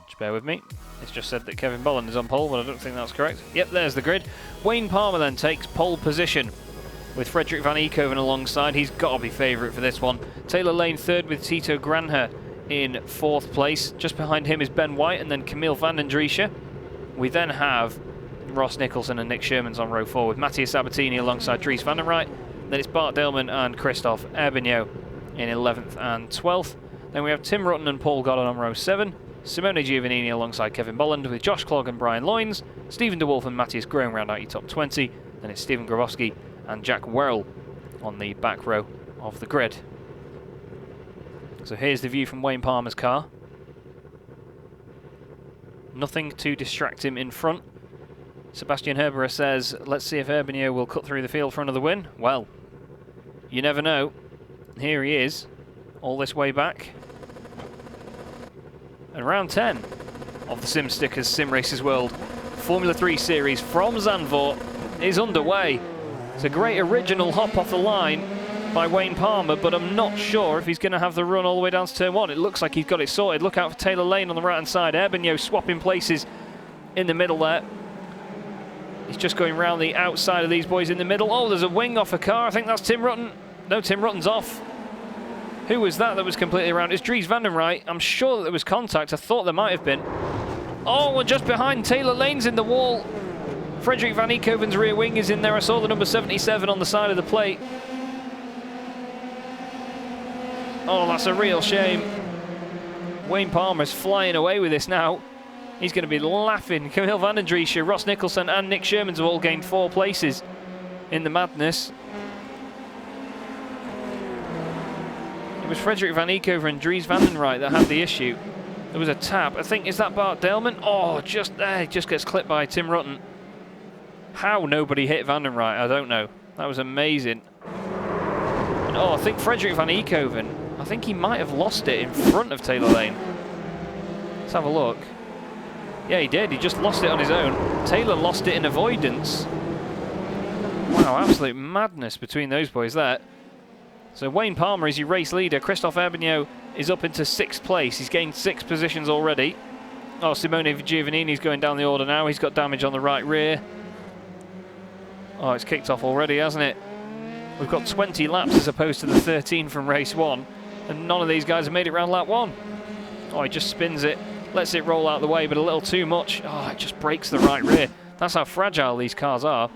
Just bear with me. It's just said that Kevin Bolland is on pole, but I don't think that's correct. Yep, there's the grid. Wayne Palmer then takes pole position with Frederik van Eekhoven alongside. He's got to be favourite for this one. Taylor Lane third with Tito Granher in fourth place. Just behind him is Ben White and then Camille van den Driesche. We then have Ross Nicholson and Nick Sherman's on row 4 with Mattia Sabatini alongside Dries van den Rijt. Then it's Bart Delman and Christophe Herbigno in 11th and 12th. Then we have Tim Rutten and Paul Goddard on row 7. Simone Giovannini alongside Kevin Bolland with Josh Clogg and Brian Loynes. Stephen De Wolf and Matthias Groen round out your top 20. Then it's Stephen Grabowski and Jack Werrell on the back row of the grid. So here's the view from Wayne Palmer's car. Nothing to distract him in front. Sebastian Herberer says, let's see if Herbigno will cut through the field for another win. Well, you never know. Here he is, all this way back. And round 10 of the SimStickers Simracersworld Formula 3 series from Zandvoort is underway. It's a great original hop off the line by Wayne Palmer, but I'm not sure if he's going to have the run all the way down to turn 1. It looks like he's got it sorted. Look out for Taylor Lane on the right hand side. Herbigno swapping places in the middle there. He's just going round the outside of these boys in the middle. Oh, there's a wing off a car. I think that's Tim Rutten. No, Tim Rutten's off. Who was that was completely around? It's Dries van den Rijt. I'm sure that there was contact. I thought there might have been. Oh, and just behind, Taylor Lane's in the wall. Frederik van Eekhoven's rear wing is in there. I saw the number 77 on the side of the plate. Oh, that's a real shame. Wayne Palmer's flying away with this now. He's going to be laughing. Camille van den Driesche, Ross Nicholson and Nick Sherman's have all gained 4 places in the madness. It was Frederik van Eekhoven and Dries van den Rijt that had the issue. There was a tap. I think, is that Bart Delman? Oh, just there. He just gets clipped by Tim Rutten. How nobody hit van den Rijt, I don't know. That was amazing. And, oh, I think Frederik van Eekhoven, I think he might have lost it in front of Taylor Lane. Let's have a look. Yeah, he did. He just lost it on his own. Taylor lost it in avoidance. Wow, absolute madness between those boys there. So Wayne Palmer is your race leader. Christophe Herbigno is up into 6th place. He's gained 6 positions already. Oh, Simone Giovannini's going down the order now. He's got damage on the right rear. Oh, it's kicked off already, hasn't it? We've got 20 laps as opposed to the 13 from race 1. And none of these guys have made it round lap 1. Oh, he just spins it. Lets it roll out the way, but a little too much. Oh, it just breaks the right rear. That's how fragile these cars are.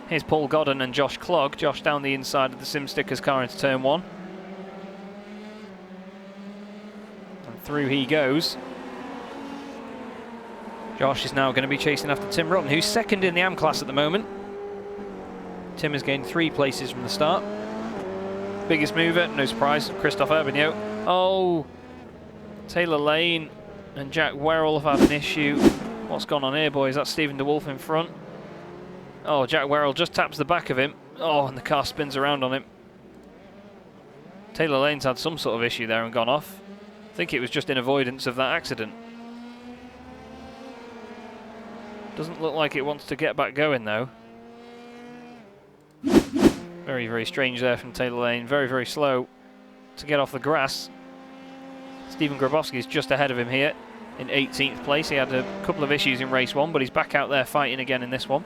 Here's Paul Godden and Josh Clogg. Josh down the inside of the SimStickers car into turn 1. And through he goes. Josh is now going to be chasing after Tim Rutten, who's second in the AM class at the moment. Tim has gained 3 places from the start. Biggest mover, no surprise, Christophe Herbignaud. Oh, Taylor Lane and Jack Werrell have had an issue. What's gone on here, boys? That's Stephen DeWolf in front. Oh, Jack Werrell just taps the back of him. Oh, and the car spins around on him. Taylor Lane's had some sort of issue there and gone off. I think it was just in avoidance of that accident. Doesn't look like it wants to get back going though. Very, very strange there from Taylor Lane. Very, very slow to get off the grass. Stephen Grabowski is just ahead of him here in 18th place. He had a couple of issues in race 1, but he's back out there fighting again in this one.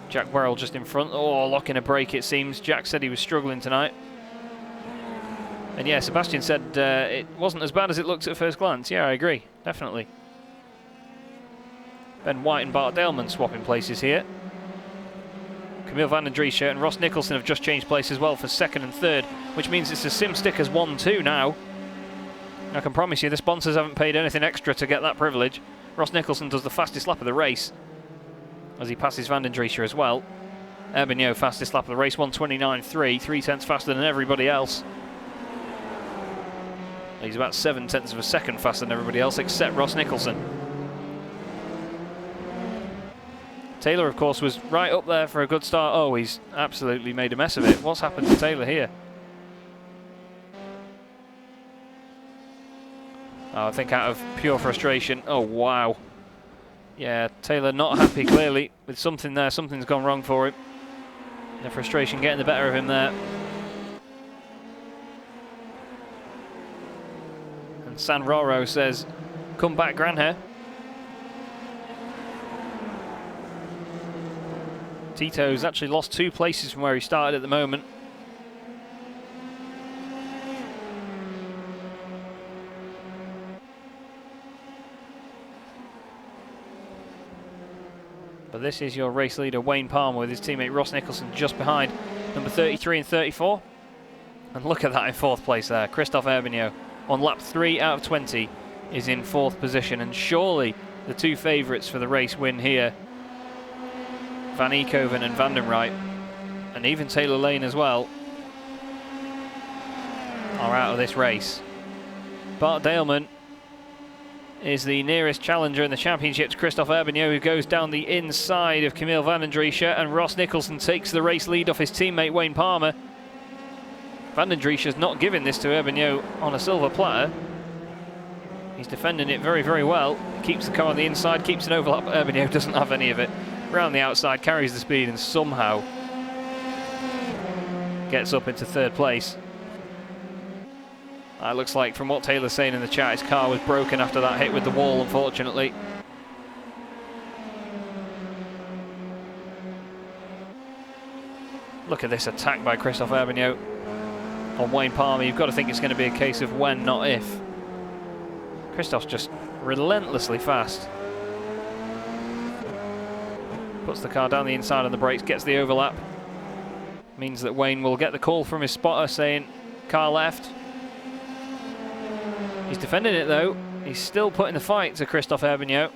Jack Werrell just in front. Oh, locking a brake it seems. Jack said he was struggling tonight. And yeah, Sebastian said it wasn't as bad as it looked at first glance. Yeah, I agree. Definitely. Ben White and Bart Daleman swapping places here. Camille van den Driesche and Ross Nicholson have just changed place as well for 2nd and 3rd, which means it's the Sim Stickers 1-2 now. I can promise you the sponsors haven't paid anything extra to get that privilege. Ross Nicholson does the fastest lap of the race as he passes van den Driesche as well. Herbignaud fastest lap of the race, 1:29.3, 3/10 faster than everybody else. He's about 7/10 of a second faster than everybody else except Ross Nicholson. Taylor, of course, was right up there for a good start. Oh, he's absolutely made a mess of it. What's happened to Taylor here? Oh, I think out of pure frustration. Oh, wow. Yeah, Taylor not happy, clearly, with something there. Something's gone wrong for him. The frustration getting the better of him there. And San Roro says, come back, Granhair. Tito's actually lost 2 places from where he started at the moment. But this is your race leader, Wayne Palmer, with his teammate Ross Nicholson just behind, number 33 and 34. And look at that in 4th place there. Christophe Herbignaud on lap 3 out of 20 is in 4th position. And surely the 2 favourites for the race win here, Van Eekhoven and Van den Rijt, and even Taylor Lane as well, are out of this race. Bart Daleman is the nearest challenger in the championship to Christophe Herbignaud, who goes down the inside of Camille van den Driesche, and Ross Nicholson takes the race lead off his teammate Wayne Palmer. Van den Driesche's not giving this to Herbignaud on a silver platter. He's defending it very, very well. Keeps the car on the inside, keeps an overlap. Herbignaud doesn't have any of it. Around the outside, carries the speed and somehow gets up into 3rd place. It looks like, from what Taylor's saying in the chat, his car was broken after that hit with the wall, unfortunately. Look at this attack by Christophe Herbignaud on Wayne Palmer. You've got to think it's going to be a case of when, not if. Christophe's just relentlessly fast. Puts the car down the inside on the brakes, gets the overlap. Means that Wayne will get the call from his spotter saying car left. He's defending it though. He's still putting the fight to Christophe Herbignaud.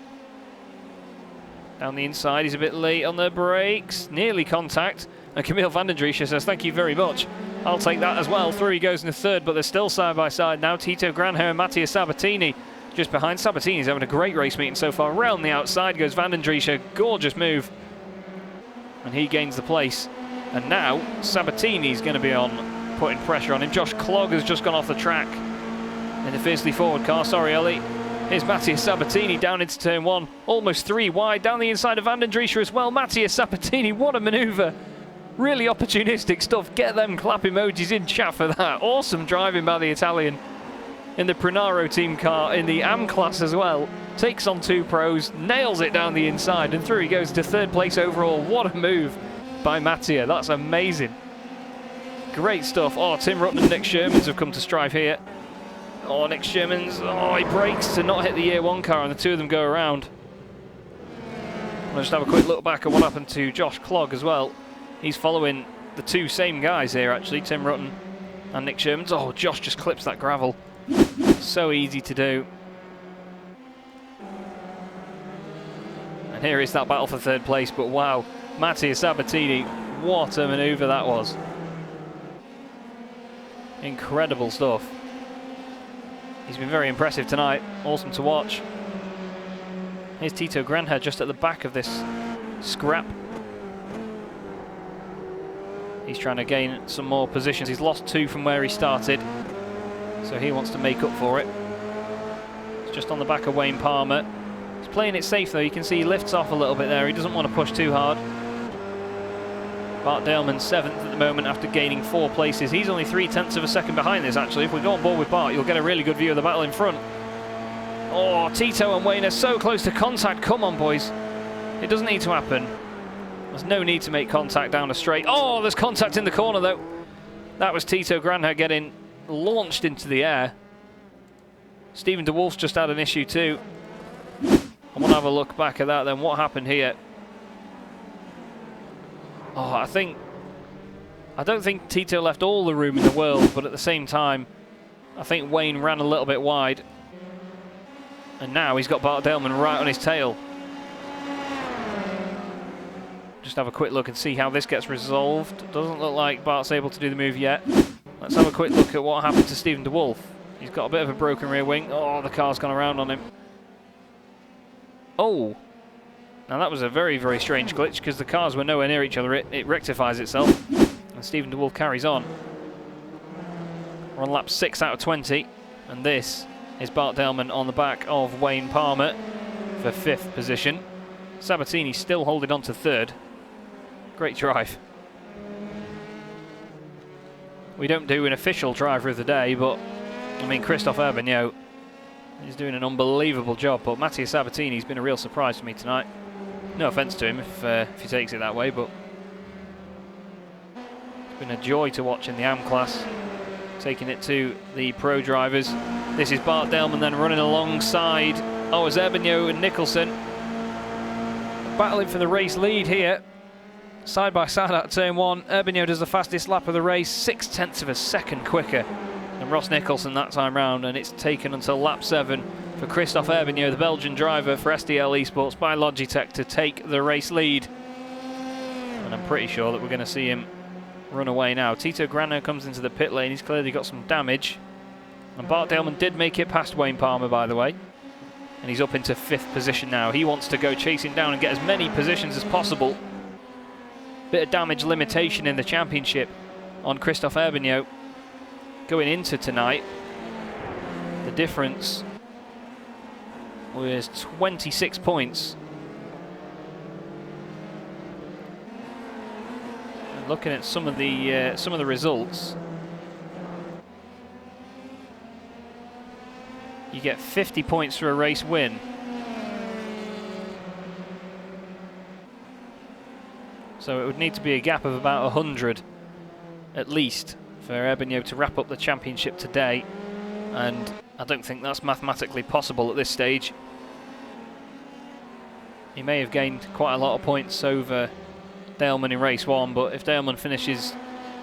Down the inside, he's a bit late on the brakes. Nearly contact. And Camille van den Driesche says, thank you very much. I'll take that as well. Through he goes in the 3rd, but they're still side by side now. Tito Granhair and Mattia Sabatini just behind. Sabatini's having a great race meeting so far. Round the outside goes van den Driesche. Gorgeous move. And he gains the place. And now Sabatini's going to be on, putting pressure on him. Josh Clogg has just gone off the track in the fiercely forward car. Sorry, Ellie. Here's Mattia Sabatini down into turn 1. Almost 3 wide. Down the inside of van den Driesche as well. Mattia Sabatini, what a manoeuvre. Really opportunistic stuff. Get them clap emojis in chat for that. Awesome driving by the Italian in the Prunaro team car in the AM class as well. Takes on 2 pros, nails it down the inside, and through he goes to 3rd place overall. What a move by Mattia. That's amazing. Great stuff. Oh, Tim Rutten and Nick Shermans have come to strive here. Oh, Nick Shermans, oh, he brakes to not hit the year 1 car, and the 2 of them go around. I'll just have a quick look back at what happened to Josh Clogg as well. He's following the 2 same guys here, actually, Tim Rutten and Nick Shermans. Oh, Josh just clips that gravel. So easy to do. And here is that battle for 3rd place, but wow, Mattia Sabatini, what a manoeuvre that was. Incredible stuff. He's been very impressive tonight, awesome to watch. Here's Tito Granja just at the back of this scrap. He's trying to gain some more positions. He's lost 2 from where he started, so he wants to make up for it. It's just on the back of Wayne Palmer. He's playing it safe though. You can see he lifts off a little bit there. He doesn't want to push too hard. Bart Daleman 7th at the moment after gaining 4 places. He's only 0.3 of a second behind this actually. If we go on board with Bart, you'll get a really good view of the battle in front. Oh, Tito and Wayne are so close to contact. Come on, boys. It doesn't need to happen. There's no need to make contact down a straight. Oh, there's contact in the corner though. That was Tito Granja getting launched into the air. Stephen de Wolf's just had an issue too. I want to have a look back at that then. What happened here? Oh, I don't think Tito left all the room in the world, but at the same time, I think Wayne ran a little bit wide. And now he's got Bart Daleman right on his tail. Just have a quick look and see how this gets resolved. Doesn't look like Bart's able to do the move yet. Let's have a quick look at what happened to Stephen de Wolf. He's got a bit of a broken rear wing. Oh, the car's gone around on him. Oh. Now that was a very, very strange glitch because the cars were nowhere near each other. It rectifies itself. And Stephen de Wolf carries on. We're on lap 6 out of 20. And this is Bart Daleman on the back of Wayne Palmer for 5th position. Sabatini still holding on to 3rd. Great drive. We don't do an official driver of the day, but I mean, Christophe Herbignaud is doing an unbelievable job, but Mattia Sabatini's been a real surprise for me tonight. No offence to him if he takes it that way, but it's been a joy to watch in the AM class, taking it to the pro drivers. This is Bart Daleman then running alongside, oh, it's Herbignaud and Nicholson. Battling for the race lead here. Side by side at turn 1. Herbignaud does the fastest lap of the race, 0.6 of a second quicker than Ross Nicholson that time round, and it's taken until lap 7 for Christophe Herbignaud, the Belgian driver for SDL Esports by Logitech, to take the race lead. And I'm pretty sure that we're going to see him run away now. Tito Granja comes into the pit lane. He's clearly got some damage. And Bart Daleman did make it past Wayne Palmer, by the way. And he's up into 5th position now. He wants to go chasing down and get as many positions as possible. Bit of damage limitation in the championship on Christophe Herbignaud going into tonight. The difference was 26 points. And looking at some of the results, you get 50 points for a race win. So it would need to be a gap of about 100 at least for Herbignaud to wrap up the championship today, and I don't think that's mathematically possible at this stage. He may have gained quite a lot of points over Daleman in race 1, but if Daleman finishes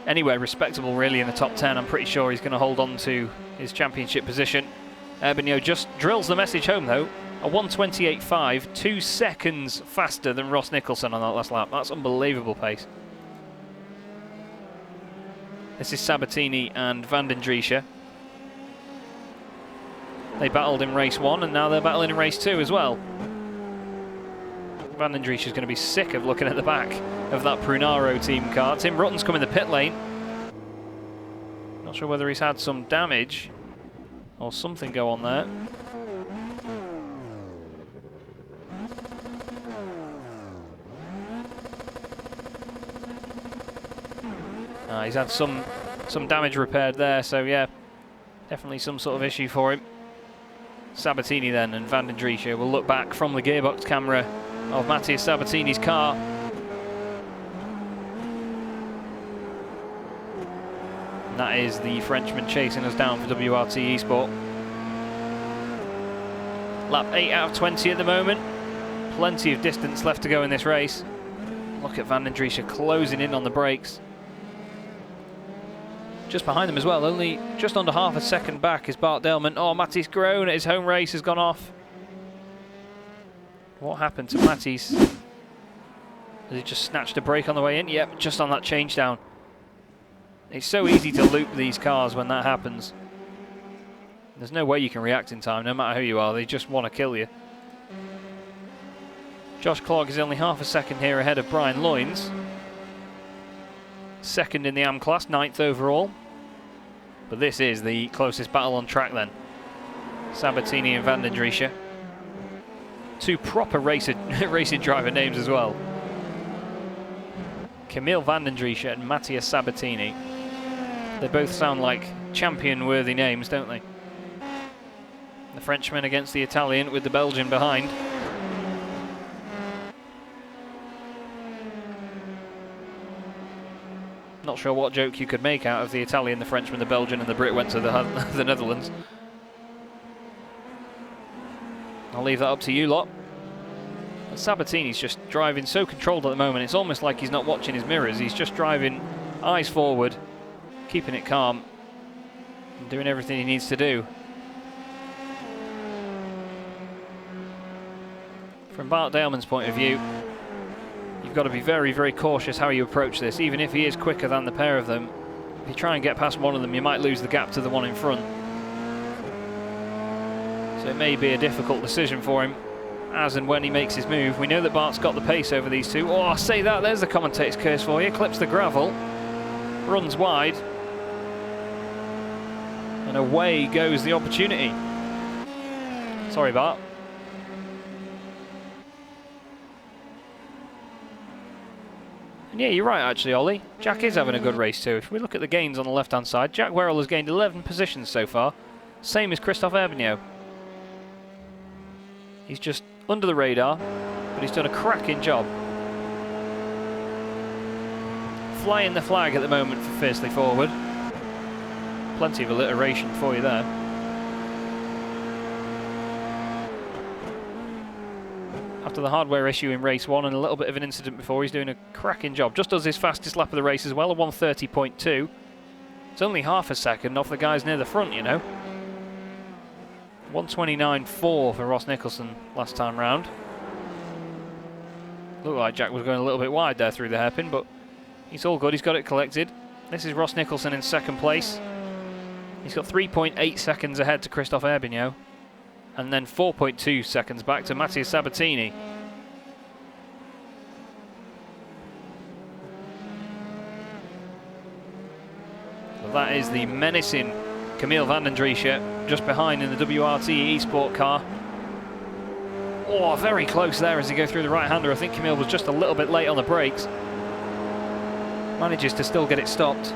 anywhere respectable really in the top 10, I'm pretty sure he's going to hold on to his championship position. Herbignaud just drills the message home though. A 1:28.5, 2 seconds faster than Ross Nicholson on that last lap. That's unbelievable pace. This is Sabatini and Van den Driesche. They battled in race 1 and now they're battling in race 2 as well. Van den Driesche is going to be sick of looking at the back of that Prunaro team car. Tim Rutten's come in the pit lane. Not sure whether he's had some damage or something go on there. He's had some damage repaired there, so yeah, definitely some sort of issue for him. Sabatini then and Van den Driesche will look back from the gearbox camera of Mattia Sabatini's car. And that is the Frenchman chasing us down for WRT Esport. Lap 8 out of 20 at the moment. Plenty of distance left to go in this race. Look at Van den Driesche closing in on the brakes. Just behind them as well, only just under half a second back is Bart Daleman. Oh, Matthijs Groen at his home race has gone off. What happened to Matthijs? Has he just snatched a break on the way in? Yep, just on that change down. It's so easy to loop these cars when that happens. There's no way you can react in time, no matter who you are. They just want to kill you. Josh Clogg is only half a second here ahead of Brian Loynes. Second in the AM class, 9th overall. But this is the closest battle on track then. Sabatini and Van den Driesche. Two proper racing driver names as well. Camille Van den Driesche and Matthias Sabatini. They both sound like champion-worthy names, don't they? The Frenchman against the Italian with the Belgian behind. Not sure what joke you could make out of the Italian, the Frenchman, the Belgian, and the Brit went to the Netherlands. I'll leave that up to you lot. But Sabatini's just driving so controlled at the moment, it's almost like he's not watching his mirrors. He's just driving eyes forward, keeping it calm, and doing everything he needs to do. From Bart Dailman's point of view, you've got to be very, very cautious how you approach this. Even if he is quicker than the pair of them, if you try and get past one of them, you might lose the gap to the one in front. So it may be a difficult decision for him as and when he makes his move. We know that Bart's got the pace over these two. Oh, I say that, there's the commentator's curse for you. Clips the gravel, runs wide, and away goes the opportunity. Sorry, Bart. And yeah, you're right actually, Ollie. Jack is having a good race too. If we look at the gains on the left-hand side, Jack Werrell has gained 11 positions so far. Same as Christophe Herbigno. He's just under the radar, but he's done a cracking job. Flying the flag at the moment for Fiercely Forward. Plenty of alliteration for you there. After the hardware issue in race 1 and a little bit of an incident before, he's doing a cracking job. Just does his fastest lap of the race as well, a 1:30.2. It's only half a second off the guys near the front, you know. 1:29.4 for Ross Nicholson last time round. Looked like Jack was going a little bit wide there through the hairpin, but he's all good, he's got it collected. This is Ross Nicholson in second place. He's got 3.8 seconds ahead to Christophe Herbigno, and then 4.2 seconds back to Matthias Sabatini. Well, that is the menacing Camille Van den Driesche, just behind in the WRT eSport car. Oh, very close there as he goes through the right-hander. I think Camille was just a little bit late on the brakes. Manages to still get it stopped.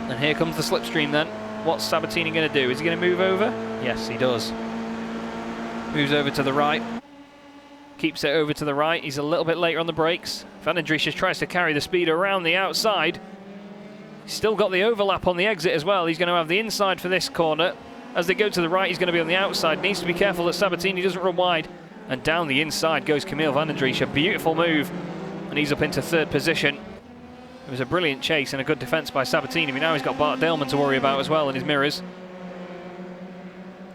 And here comes the slipstream then. What's Sabatini going to do? Is he going to move over? Yes, he does. Moves over to the right. Keeps it over to the right. He's a little bit later on the brakes. Van den Driesche tries to carry the speed around the outside. He's still got the overlap on the exit as well. He's going to have the inside for this corner. As they go to the right, he's going to be on the outside. Needs to be careful that Sabatini doesn't run wide. And down the inside goes Camille Van den Driesche. Beautiful move. And he's up into third position. It was a brilliant chase and a good defence by Sabatini. But now he's got Bart Dailman to worry about as well in his mirrors.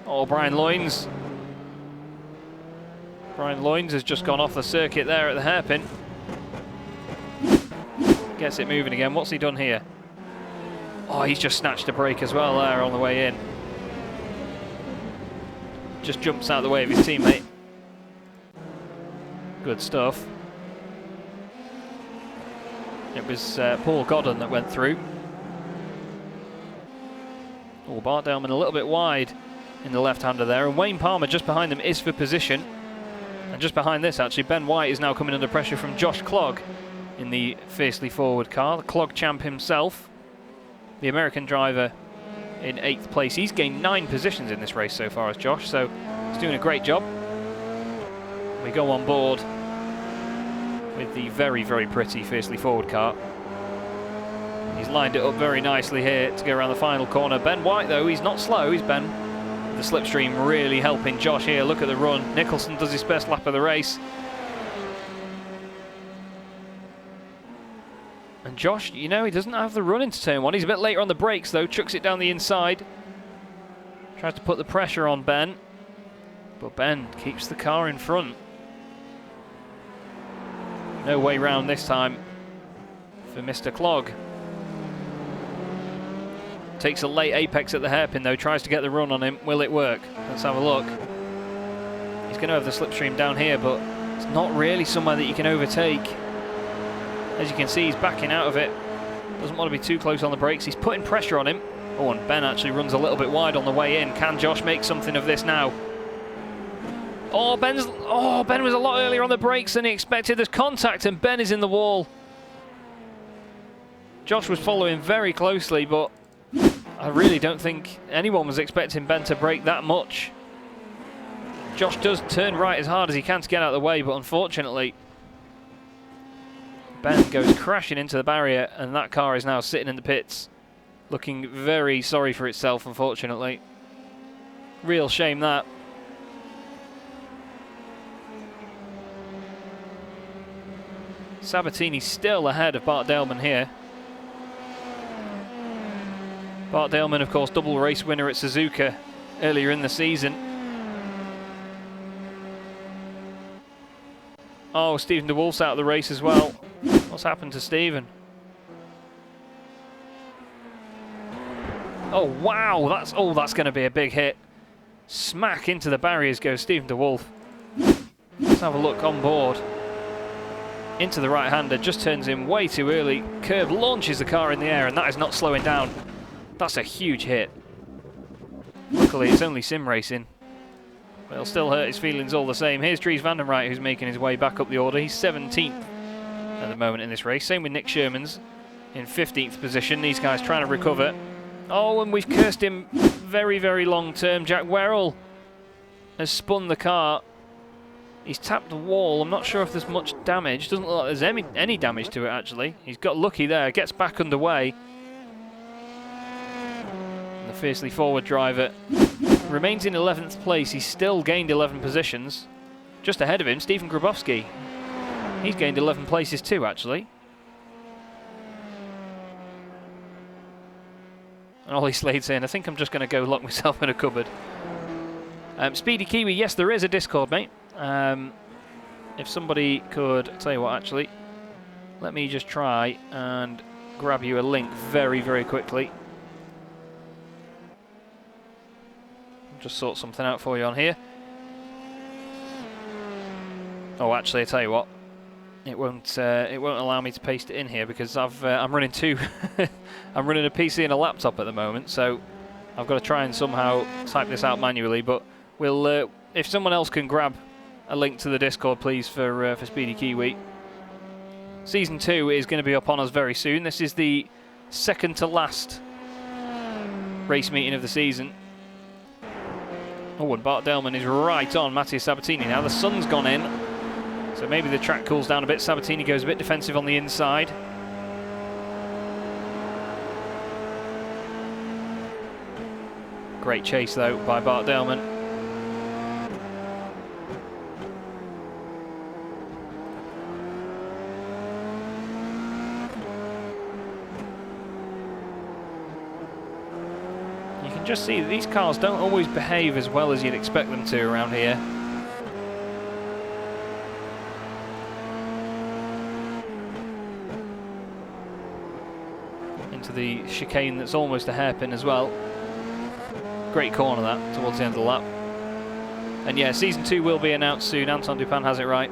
Oh, Brian Loynes. Brian Loynes has just gone off the circuit there at the hairpin. Gets it moving again. What's he done here? Oh, he's just snatched a break as well there on the way in. Just jumps out of the way of his teammate. Good stuff. It was Paul Godden that went through. Oh, Bart Dailman a little bit wide in the left-hander there. And Wayne Palmer just behind them is for position. And just behind this, actually, Ben White is now coming under pressure from Josh Clogg in the Fiercely Forward car. The Clogg champ himself. The American driver in 8th place. He's gained 9 positions in this race so far as Josh, so he's doing a great job. We go on board with the very, very pretty Fiercely Forward car. He's lined it up very nicely here to go around the final corner. Ben White, though, he's not slow. He's Ben. The slipstream really helping Josh here. Look at the run. Nicholson does his best lap of the race. And Josh, you know, he doesn't have the run into turn 1. He's a bit later on the brakes, though. Chucks it down the inside. Tries to put the pressure on Ben. But Ben keeps the car in front. No way round this time for Mr. Clog. Takes a late apex at the hairpin though, tries to get the run on him. Will it work? Let's have a look. He's going to have the slipstream down here, but it's not really somewhere that you can overtake. As you can see, he's backing out of it. Doesn't want to be too close on the brakes. He's putting pressure on him. Oh, and Ben actually runs a little bit wide on the way in. Can Josh make something of this now? Oh, Ben was a lot earlier on the brakes than he expected. There's contact and Ben is in the wall. Josh was following very closely, but I really don't think anyone was expecting Ben to brake that much. Josh does turn right as hard as he can to get out of the way, but unfortunately Ben goes crashing into the barrier, and that car is now sitting in the pits, looking very sorry for itself, unfortunately. Real shame that. Sabatini still ahead of Bart Daleman here. Bart Daleman, of course, double race winner at Suzuka earlier in the season. Oh, Stephen DeWolf's out of the race as well. What's happened to Stephen? Oh, wow, that's going to be a big hit. Smack into the barriers goes Stephen DeWolf. Let's have a look on board. Into the right-hander, just turns in way too early. Curb launches the car in the air, and that is not slowing down. That's a huge hit. Luckily, it's only sim racing. But it'll still hurt his feelings all the same. Here's Dries van den Rijt, who's making his way back up the order. He's 17th at the moment in this race. Same with Nick Sherman's in 15th position. These guys trying to recover. Oh, and we've cursed him very, very long term. Jack Werrell has spun the car. He's tapped the wall. I'm not sure if there's much damage. Doesn't look like there's any damage to it, actually. He's got lucky there. Gets back underway. And the fiercely forward driver remains in 11th place. He's still gained 11 positions. Just ahead of him, Stephen Grabowski. He's gained 11 places too, actually. And Ollie Slade saying, I think I'm just going to go lock myself in a cupboard. Speedy Kiwi, yes, there is a Discord, mate. If somebody could, I'll tell you what, actually, let me just try and grab you a link very, very quickly. I'll just sort something out for you on here. Oh, actually, I tell you what, it won't allow me to paste it in here because I'm running two. I'm running a PC and a laptop at the moment, so I've got to try and somehow type this out manually. But we'll, if someone else can grab a link to the Discord, please, for Speedy Kiwi. Season 2 is going to be upon us very soon. This is the second to last race meeting of the season. Oh, and Bart Daleman is right on Mattia Sabatini now. The sun's gone in, so maybe the track cools down a bit. Sabatini goes a bit defensive on the inside. Great chase, though, by Bart Daleman. Just see that these cars don't always behave as well as you'd expect them to around here. Into the chicane that's almost a hairpin as well. Great corner that towards the end of the lap. And yeah, Season 2 will be announced soon. Anton Dupin has it right.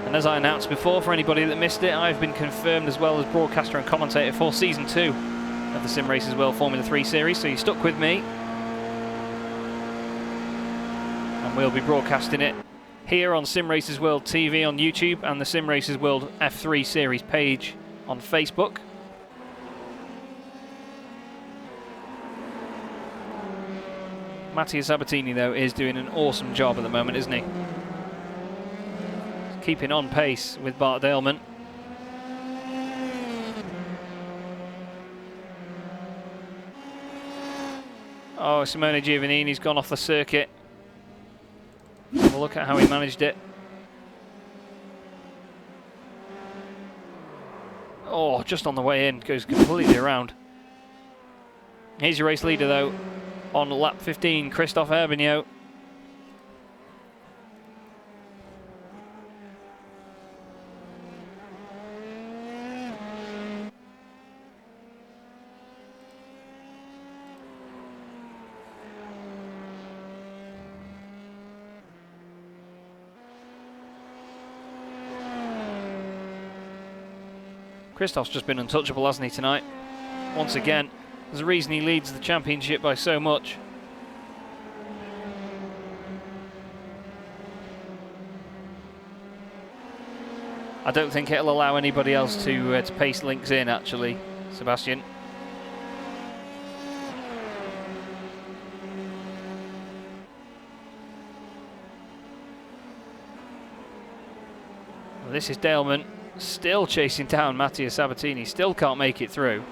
And as I announced before, for anybody that missed it, I've been confirmed as well as broadcaster and commentator for Season 2 of the Simracersworld Formula 3 series, so you're stuck with me. And we'll be broadcasting it here on Simracersworld TV on YouTube and the Simracersworld F3 series page on Facebook. Mattia Sabatini, though, is doing an awesome job at the moment, isn't he? Keeping on pace with Bart Daleman. Oh, Simone Giovannini's gone off the circuit. Have a look at how he managed it. Oh, just on the way in, goes completely around. Here's your race leader, though, on lap 15, Christophe Herbigno. Christoph's just been untouchable, hasn't he, tonight? Once again, there's a reason he leads the championship by so much. I don't think it'll allow anybody else to pace links in, actually, Sebastian. Well, this is Daleman still chasing down Mattia Sabatini, still can't make it through.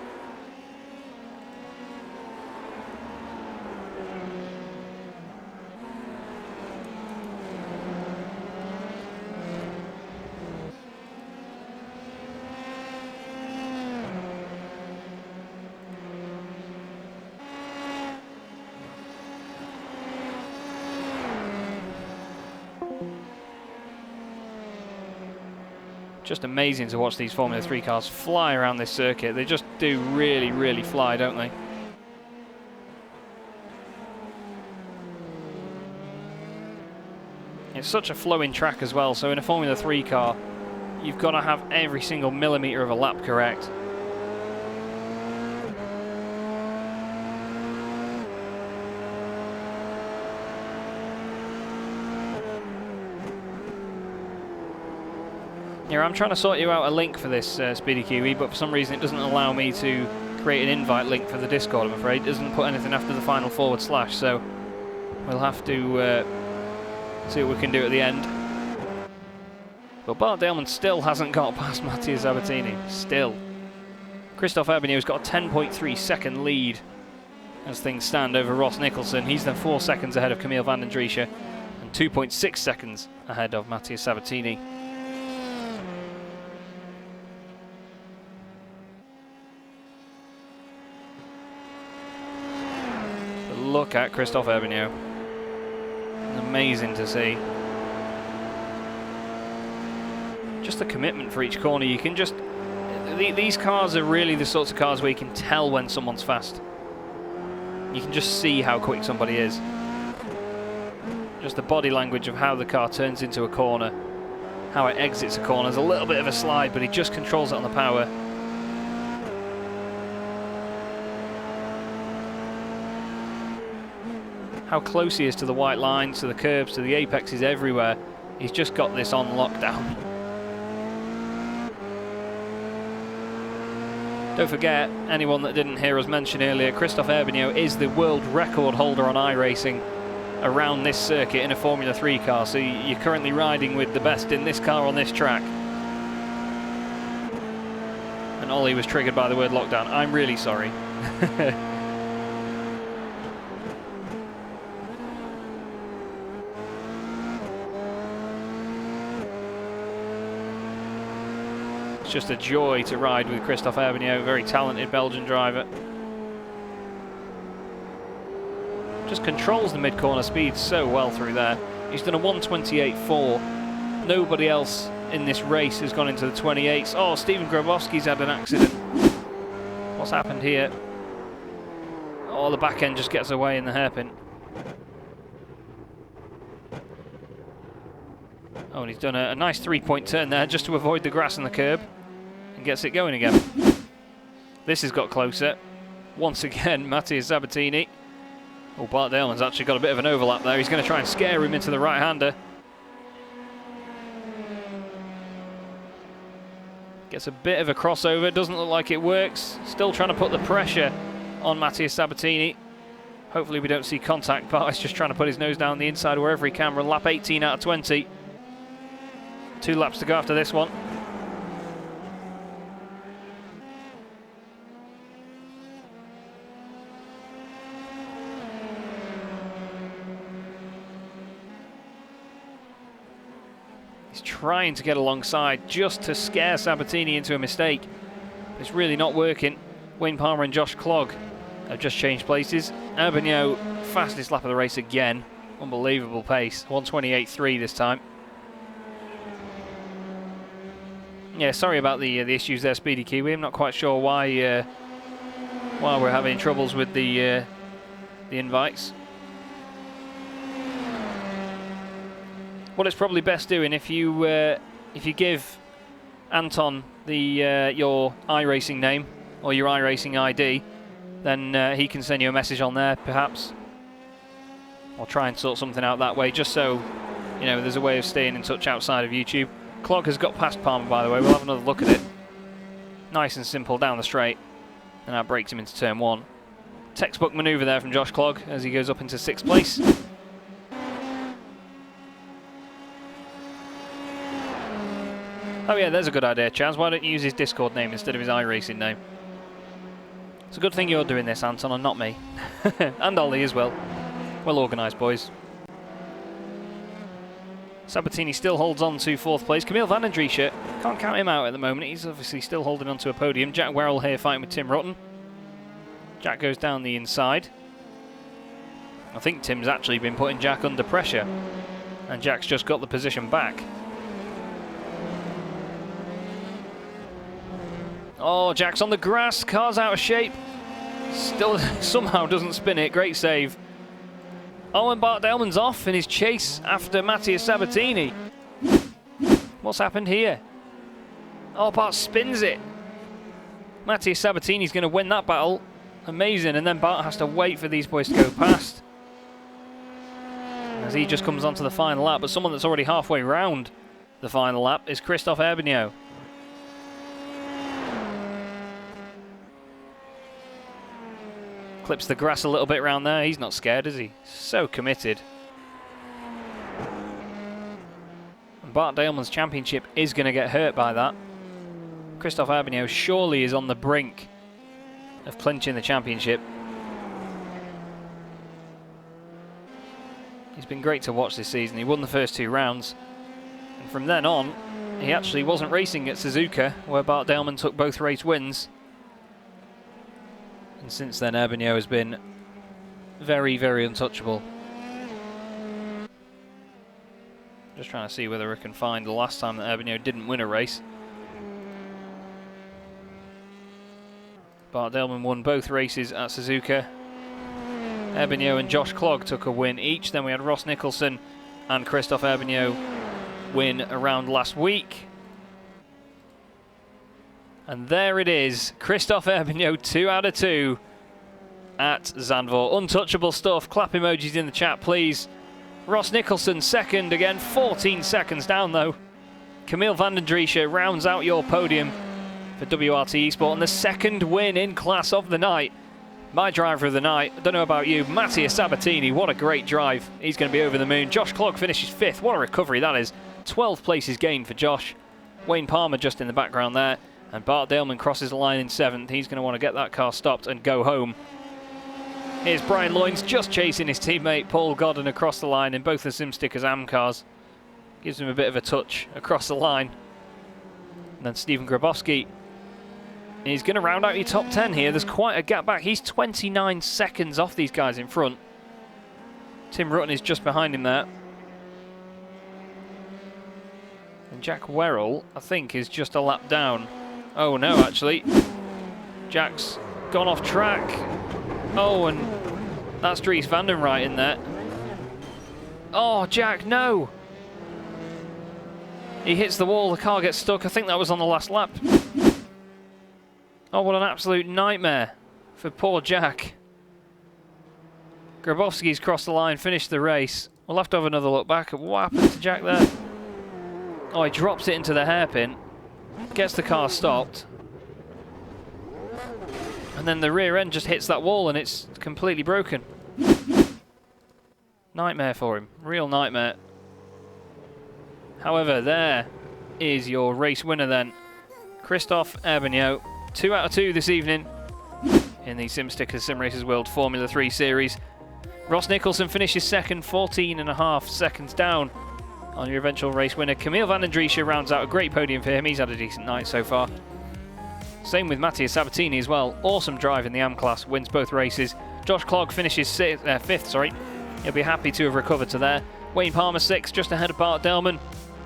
Just amazing to watch these Formula 3 cars fly around this circuit. They just do really, really fly, don't they? It's such a flowing track as well, so in a Formula 3 car, you've got to have every single millimetre of a lap correct. Here, I'm trying to sort you out a link for this, Speedy Kiwi, but for some reason it doesn't allow me to create an invite link for the Discord, I'm afraid. It doesn't put anything after the final /, so we'll have to see what we can do at the end. But Bart Daleman still hasn't got past Mattia Sabatini, still. Christophe Herbigneau's got a 10.3 second lead as things stand over Ross Nicholson. He's then 4 seconds ahead of Camille van den Driesche and 2.6 seconds ahead of Mattia Sabatini. Look at Christophe Herbigneau. Amazing to see. Just the commitment for each corner. You can just... These cars are really the sorts of cars where you can tell when someone's fast. You can just see how quick somebody is. Just the body language of how the car turns into a corner, how it exits a corner. There's a little bit of a slide, but he just controls it on the power. How close he is to the white lines, to the curbs, to the apexes everywhere. He's just got this on lockdown. Don't forget, anyone that didn't hear us mention earlier, Christophe Herbigneau is the world record holder on iRacing around this circuit in a Formula 3 car, so you're currently riding with the best in this car on this track. And Ollie was triggered by the word lockdown. I'm really sorry. Just a joy to ride with Christophe Herbigneau, very talented Belgian driver. Just controls the mid-corner speed so well through there. He's done a 1:28.4. Nobody else in this race has gone into the 28s. Oh, Stephen Grabowski's had an accident. What's happened here? Oh, the back end just gets away in the hairpin. Oh, and he's done a nice three-point turn there just to avoid the grass and the curb. And gets it going again. This has got closer. Once again, Mattia Sabatini. Oh, Bart Daleman's actually got a bit of an overlap there. He's going to try and scare him into the right-hander. Gets a bit of a crossover. Doesn't look like it works. Still trying to put the pressure on Mattia Sabatini. Hopefully we don't see contact. Bart's just trying to put his nose down the inside wherever he can. We're on lap 18 out of 20. 2 laps to go after this one. He's trying to get alongside just to scare Sabatini into a mistake. It's really not working. Wayne Palmer and Josh Clogg have just changed places. Herbigneau, fastest lap of the race again. Unbelievable pace. 1:28.3 this time. Yeah, sorry about the issues there, Speedy Kiwi. I'm not quite sure why we're having troubles with the invites. What it's probably best doing, if you give Anton your iRacing name or your iRacing ID, then he can send you a message on there, perhaps. I'll try and sort something out that way, just so, you know, there's a way of staying in touch outside of YouTube. Clog has got past Palmer, by the way. We'll have another look at it. Nice and simple down the straight. And that breaks him into turn 1. Textbook manoeuvre there from Josh Clog as he goes up into 6th place. Oh yeah, there's a good idea, Chaz. Why don't you use his Discord name instead of his iRacing name? It's a good thing you're doing this, Anton, and not me. And Ollie as well. Well organised, boys. Sabatini still holds on to 4th place. Camille van den Driesche, can't count him out at the moment. He's obviously still holding on to a podium. Jack Werrell here fighting with Tim Rutten. Jack goes down the inside. I think Tim's actually been putting Jack under pressure. And Jack's just got the position back. Oh, Jack's on the grass. Car's out of shape. Still somehow doesn't spin it. Great save. Oh, and Bart Delman's off in his chase after Mattia Sabatini. What's happened here? Oh, Bart spins it. Mattia Sabatini's going to win that battle. Amazing. And then Bart has to wait for these boys to go past, as he just comes onto the final lap. But someone that's already halfway round the final lap is Christophe Herbigno. Clips the grass a little bit around there. He's not scared, is he? So committed. And Bart Daleman's championship is going to get hurt by that. Christophe Herbigno surely is on the brink of clinching the championship. He's been great to watch this season. He won the first 2 rounds. And from then on, he actually wasn't racing at Suzuka, where Bart Daleman took both race wins. And since then, Herbigno has been very, very untouchable. Just trying to see whether I can find the last time that Herbigno didn't win a race. Bart Daleman won both races at Suzuka. Herbigno and Josh Clog took a win each. Then we had Ross Nicholson and Christophe Herbigno win around last week. And there it is, Christophe Herbigno 2 out of 2 at Zandvoort. Untouchable stuff. Clap emojis in the chat, please. Ross Nicholson second again, 14 seconds down though. Camille van den Driesche rounds out your podium for WRT Esport, and the second win in class of the night. My driver of the night, I don't know about you, Mattia Sabatini, what a great drive. He's going to be over the moon. Josh Clog finishes 5th. What a recovery that is. 12 places gained for Josh. Wayne Palmer just in the background there. And Bart Daleman crosses the line in 7th. He's going to want to get that car stopped and go home. Here's Brian Loynes just chasing his teammate Paul Godden across the line in both the SimStickers AM cars. Gives him a bit of a touch across the line. And then Stephen Grabowski. He's going to round out your top 10 here. There's quite a gap back. He's 29 seconds off these guys in front. Tim Rutten is just behind him there. And Jack Werrell, I think, is just a lap down. Oh no, actually. Jack's gone off track. Oh, and that's Dries van den Rijt in there. Oh, Jack, no. He hits the wall, the car gets stuck. I think that was on the last lap. Oh, what an absolute nightmare for poor Jack. Grabowski's crossed the line, finished the race. We'll have to have another look back at what happened to Jack there. Oh, he drops it into the hairpin. Gets the car stopped. And then the rear end just hits that wall and it's completely broken. Nightmare for him. Real nightmare. However, there is your race winner then. Christophe Herbigno. 2 out of 2 this evening in the SimStickers Simracersworld Formula 3 series. Ross Nicholson finishes second, 14.5 seconds down on your eventual race winner. Camille van den Driesche rounds out a great podium for him. He's had a decent night so far. Same with Mattia Sabatini as well. Awesome drive in the AM class, wins both races. Josh Clog finishes 5th. He'll be happy to have recovered to there. Wayne Palmer 6th, just ahead of Bart Daleman.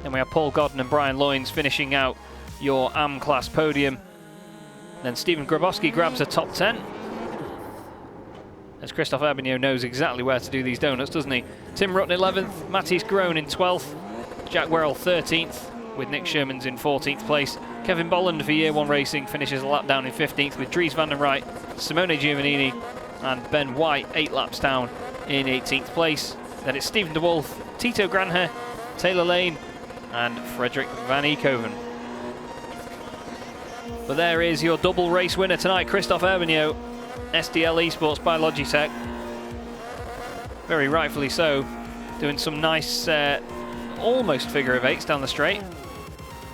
Then we have Paul Godden and Brian Loynes finishing out your AM class podium. Then Stephen Grabowski grabs a top 10. As Christophe Herbigno knows exactly where to do these donuts, doesn't he? Tim Rutten 11th, Matthias Groen in 12th, Jack Werrell 13th, with Nick Sherman's in 14th place. Kevin Bolland for Year 1 Racing finishes a lap down in 15th with Dries van den Rijt, Simone Giovannini and Ben White 8 laps down in 18th place. Then it's Stephen de Wolf, Tito Granher, Taylor Lane and Frederick van Eekhoven. But there is your double race winner tonight, Christophe Herbigno, SDL Esports by Logitech. Very rightfully so, doing some nice almost figure of eights down the straight.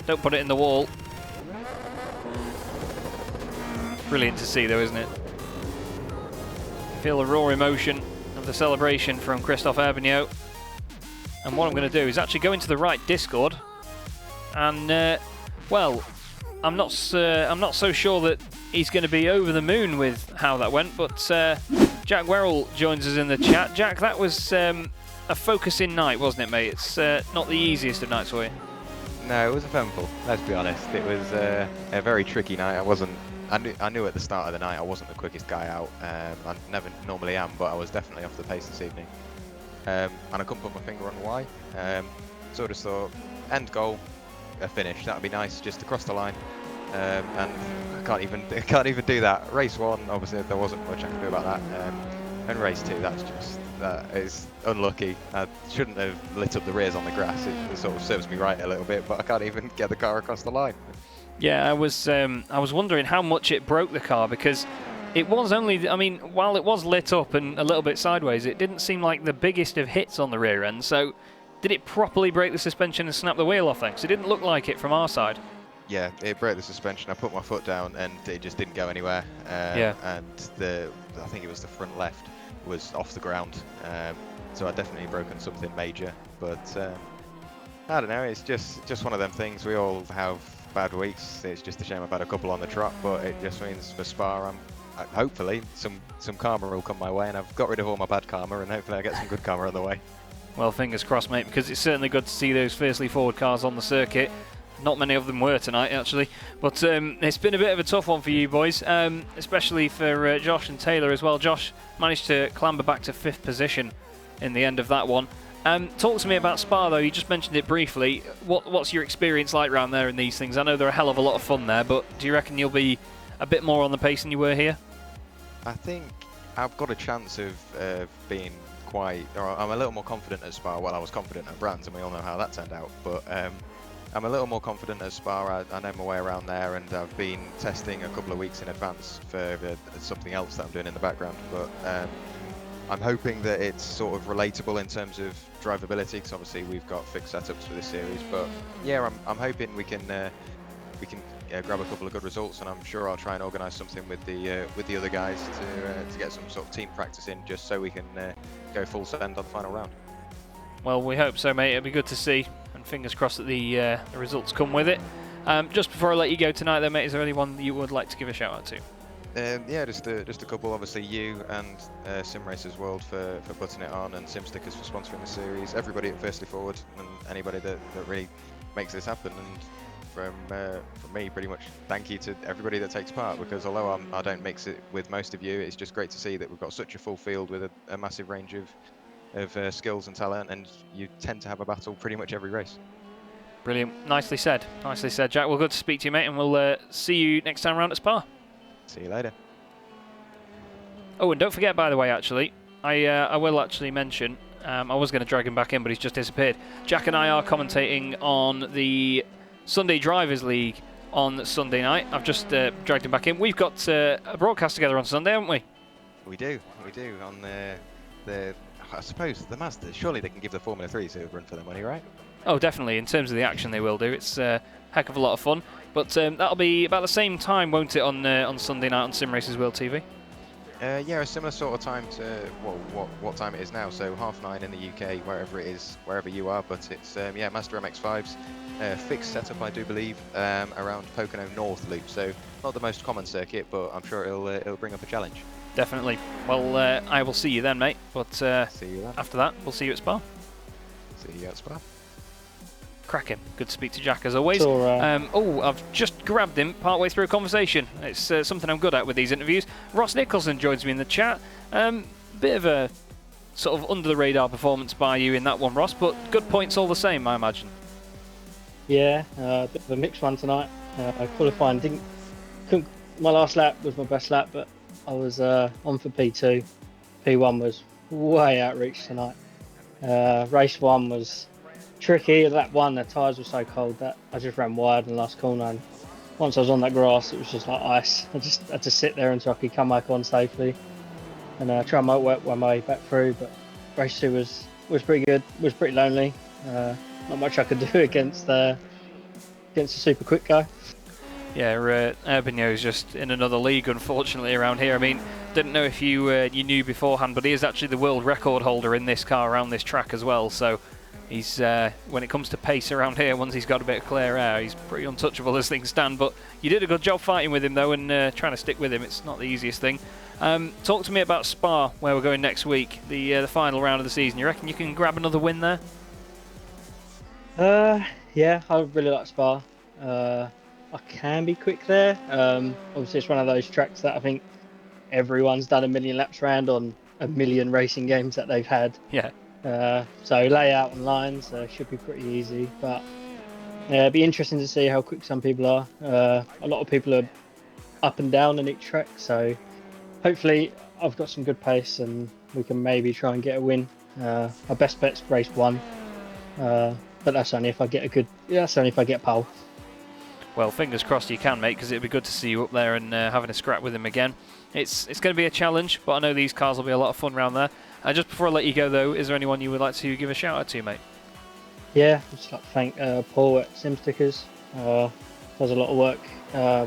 Don't put it in the wall. Brilliant to see though, isn't it? Feel the raw emotion of the celebration from Christophe Herbigno. And what I'm going to do is actually go into the right Discord and well, I'm not so sure that he's going to be over the moon with how that went, but Jack Werrell joins us in the chat. Jack, that was a focusing night, wasn't it, mate? It's not the easiest of nights for you. No, it was eventful, let's be honest. It was a very tricky night. I knew at the start of the night I wasn't the quickest guy out. I never normally am, but I was definitely off the pace this evening. And I couldn't put my finger on why. So I just thought, end goal, a finish, that would be nice, just to cross the line. And I can't even do that. Race 1, obviously there wasn't much I could do about that. And race 2, that is unlucky. I shouldn't have lit up the rears on the grass. It sort of serves me right a little bit, but I can't even get the car across the line. Yeah, I was wondering how much it broke the car, because it was only, I mean, while it was lit up and a little bit sideways, it didn't seem like the biggest of hits on the rear end. So did it properly break the suspension and snap the wheel off then? Because it didn't look like it from our side. Yeah, it broke the suspension. I put my foot down and it just didn't go anywhere. And I think it was the front left was off the ground. So I'd definitely broken something major. But I don't know, it's just one of them things. We all have bad weeks. It's just a shame I've had a couple on the trot, but it just means for Spa, hopefully some karma will come my way, and I've got rid of all my bad karma, and hopefully I get some good karma on the way. Well, fingers crossed, mate, because it's certainly good to see those fiercely forward cars on the circuit. Not many of them were tonight, actually, but it's been a bit of a tough one for you boys, especially for Josh and Taylor as well. Josh managed to clamber back to 5th position in the end of that one. Talk to me about Spa, though. You just mentioned it briefly. What's your experience like around there in these things? I know they're a hell of a lot of fun there, but do you reckon you'll be a bit more on the pace than you were here? I think I've got a chance of being quite, or I'm a little more confident at Spa. Well, I was confident at Brands, and we all know how that turned out, but I'm a little more confident at Spa. I know my way around there, and I've been testing a couple of weeks in advance for something else that I'm doing in the background, but I'm hoping that it's sort of relatable in terms of drivability, because obviously we've got fixed setups for this series. But yeah, I'm hoping we can grab a couple of good results, and I'm sure I'll try and organise something with the other guys to get some sort of team practice in, just so we can go full send on the final round. Well, we hope so, mate. It'll be good to see, and fingers crossed that the results come with it. Just before I let you go tonight, though, mate, is there anyone that you would like to give a shout out to? Yeah, just a couple. Obviously, you and Simracersworld for putting it on, and SimStickers for sponsoring the series. Everybody at Fiercely Forward, and anybody that really makes this happen. And from me, pretty much, thank you to everybody that takes part. Because although I don't mix it with most of you, it's just great to see that we've got such a full field with a massive range of skills and talent, and you tend to have a battle pretty much every race. Brilliant. Nicely said, Jack. Well, good to speak to you, mate, and we'll see you next time around at Spa. See you later. Oh, and don't forget, by the way, actually, I will actually mention, I was going to drag him back in, but he's just disappeared. Jack and I are commentating on the Sunday Drivers League on Sunday night. I've just dragged him back in. We've got a broadcast together on Sunday, haven't we? We do. On the I suppose the Mazda. Surely they can give the Formula 3s a run for their money, right? Oh, definitely. In terms of the action, they will do. It's a heck of a lot of fun. But that'll be about the same time, won't it, on Sunday night on Simracersworld TV? Yeah, a similar sort of time to what time it is now. So 9:30 in the UK, wherever it is, wherever you are. But it's Mazda MX-5s, fixed setup, I do believe, around Pocono North Loop. So not the most common circuit, but I'm sure it'll bring up a challenge. Definitely. Well, I will see you then, mate. But see you then. After that, we'll see you at Spa. See you at Spa. Cracking. Good to speak to Jack as always. I've just grabbed him partway through a conversation. It's something I'm good at with these interviews. Ross Nicholson joins me in the chat. Bit of a sort of under the radar performance by you in that one, Ross, but good points all the same, I imagine. Yeah, a bit of a mixed one tonight. Qualifying couldn't. My last lap was my best lap, but I was on for P2. P1 was way outreach tonight. Race 1 was tricky. Lap 1, the tyres were so cold that I just ran wide in the last corner. And once I was on that grass, it was just like ice. I just had to sit there until I could come back on safely and try and work my way back through. But race 2 was pretty good. Was pretty lonely. Not much I could do against a super quick guy. Yeah, Urbino is just in another league, unfortunately, around here. I mean, didn't know if you knew beforehand, but he is actually the world record holder in this car around this track as well. So he's when it comes to pace around here, once he's got a bit of clear air, he's pretty untouchable as things stand. But you did a good job fighting with him, though, and trying to stick with him. It's not the easiest thing. Talk to me about Spa, where we're going next week, the final round of the season. You reckon you can grab another win there? Yeah, I really like Spa. I can be quick there. Obviously, it's one of those tracks that I think everyone's done a million laps round on a million racing games that they've had. Yeah. So layout and lines should be pretty easy, but it'd be interesting to see how quick some people are. A lot of people are up and down in each track, so hopefully I've got some good pace and we can maybe try and get a win. Our best bet's race 1, but that's only if I get a pole. Well, fingers crossed you can, mate, because it'd be good to see you up there and having a scrap with him again. It's going to be a challenge, but I know these cars will be a lot of fun around there. Just before I let you go, though, is there anyone you would like to give a shout out to, mate? Yeah, I'd just like to thank Paul at SimStickers. Does a lot of work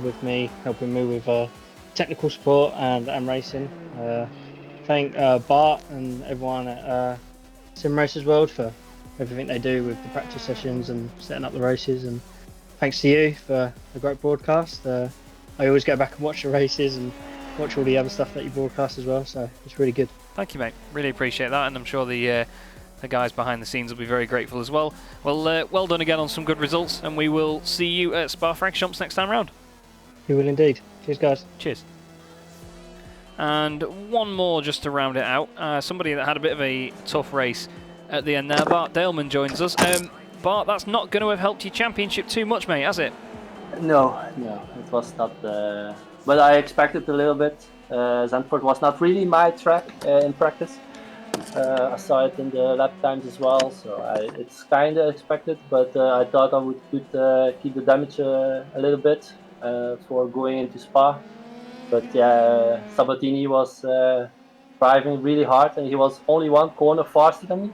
with me, helping me with technical support and racing. Thank Bart and everyone at Simracersworld for everything they do with the practice sessions and setting up the races, and thanks to you for a great broadcast. I always go back and watch the races and watch all the other stuff that you broadcast as well, so it's really good. Thank you, mate. Really appreciate that, and I'm sure the guys behind the scenes will be very grateful as well. Well, well done again on some good results, and we will see you at Spa-Francorchamps next time round. You will indeed. Cheers, guys. Cheers. And one more just to round it out. Somebody that had a bit of a tough race at the end there. Bart Daleman joins us. Bart, that's not going to have helped your championship too much, mate, has it? No, it was not. But I expected a little bit. Zandvoort was not really my track in practice. I saw it in the lap times as well, so it's kind of expected. But I thought I could keep the damage a little bit for going into Spa. But yeah, Sabatini was driving really hard, and he was only one corner faster than me.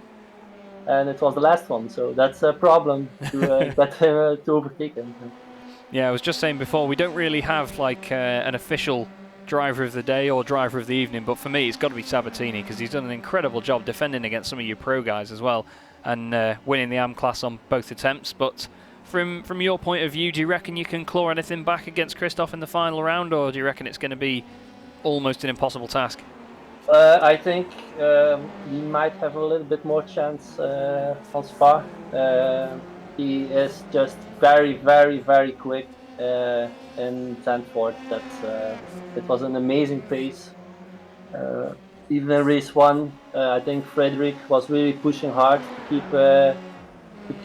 And it was the last one, so that's a problem to get him to overtake him. Yeah, I was just saying before, we don't really have like an official driver of the day or driver of the evening, but for me it's got to be Sabatini, because he's done an incredible job defending against some of you pro guys as well, and winning the AM class on both attempts. But from your point of view, do you reckon you can claw anything back against Christoph in the final round, or do you reckon it's going to be almost an impossible task? I think he might have a little bit more chance on Spa. He is just very, very, very quick in Zandvoort. It was an amazing pace. Even in race 1, I think Frederick was really pushing hard to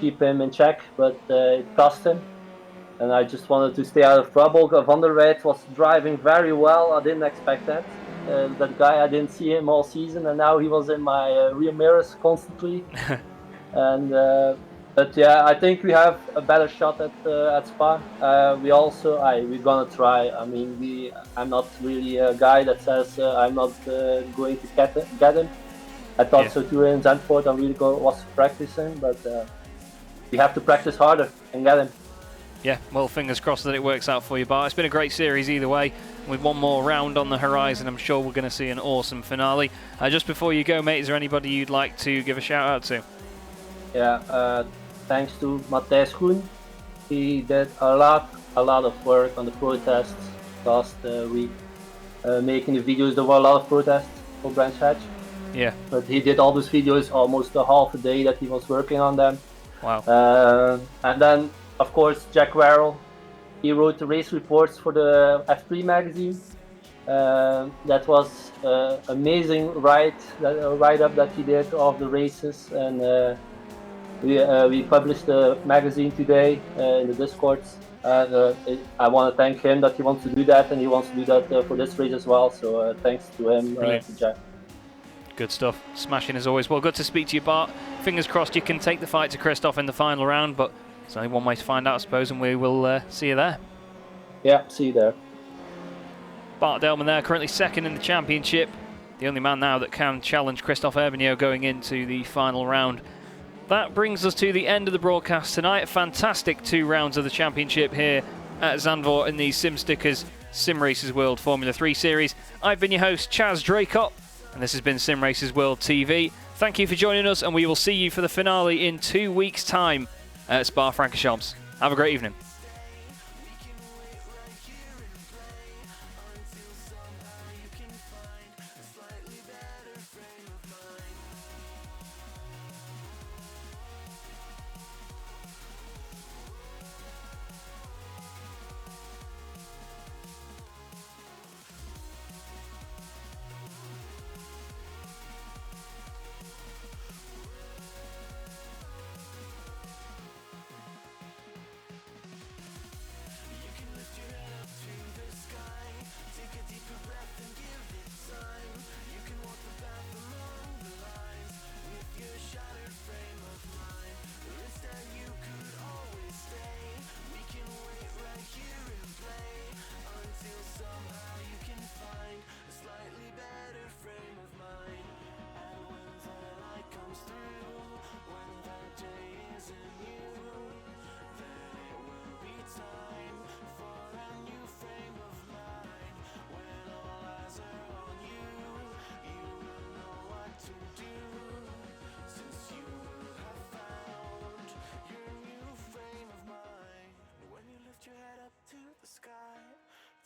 keep him in check, but it cost him. And I just wanted to stay out of trouble. Van der Rijt was driving very well. I didn't expect that. That guy, I didn't see him all season, and now he was in my rear mirrors constantly. And but yeah, I think we have a better shot at Spa. We're gonna try. I mean, I'm not really a guy that says I'm not going to get him. I thought so too in Zandvoort. I really was practicing, but we have to practice harder and get him. Yeah, well, fingers crossed that it works out for you, Bart. It's been a great series either way. With one more round on the horizon, I'm sure we're going to see an awesome finale. Just before you go, mate, is there anybody you'd like to give a shout out to? Yeah, thanks to Matthijs Groen. He did a lot of work on the protests last week. Making the videos, there were a lot of protests for Branch Hatch. Yeah. But he did all those videos almost a half a day that he was working on them. Wow. And then, of course, Jack Warrell. He wrote the race reports for the F3 magazine. That was amazing write-up that he did of the races, and We published a magazine today in the Discords. I want to thank him that he wants to do that, and he wants to do that for this race as well. So thanks to him, Brilliant. to Jack. Good stuff. Smashing as always. Well, good to speak to you, Bart. Fingers crossed you can take the fight to Christoph in the final round, but there's only one way to find out, I suppose, and we will see you there. Yeah, see you there. Bart Delman there, currently second in the championship. The only man now that can challenge Christoph Herbigno going into the final round. That brings us to the end of the broadcast tonight. A fantastic 2 rounds of the championship here at Zandvoort in the SimStickers Simracersworld Formula 3 Series. I've been your host, Chaz Draycott, and this has been Simracersworld TV. Thank you for joining us, and we will see you for the finale in 2 weeks' time at Spa-Francorchamps. Have a great evening.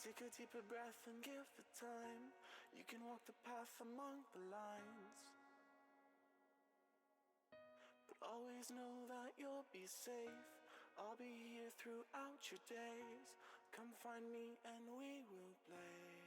Take a deeper breath and give it time. You can walk the path among the lines, but always know that you'll be safe. I'll be here throughout your days. Come find me and we will play.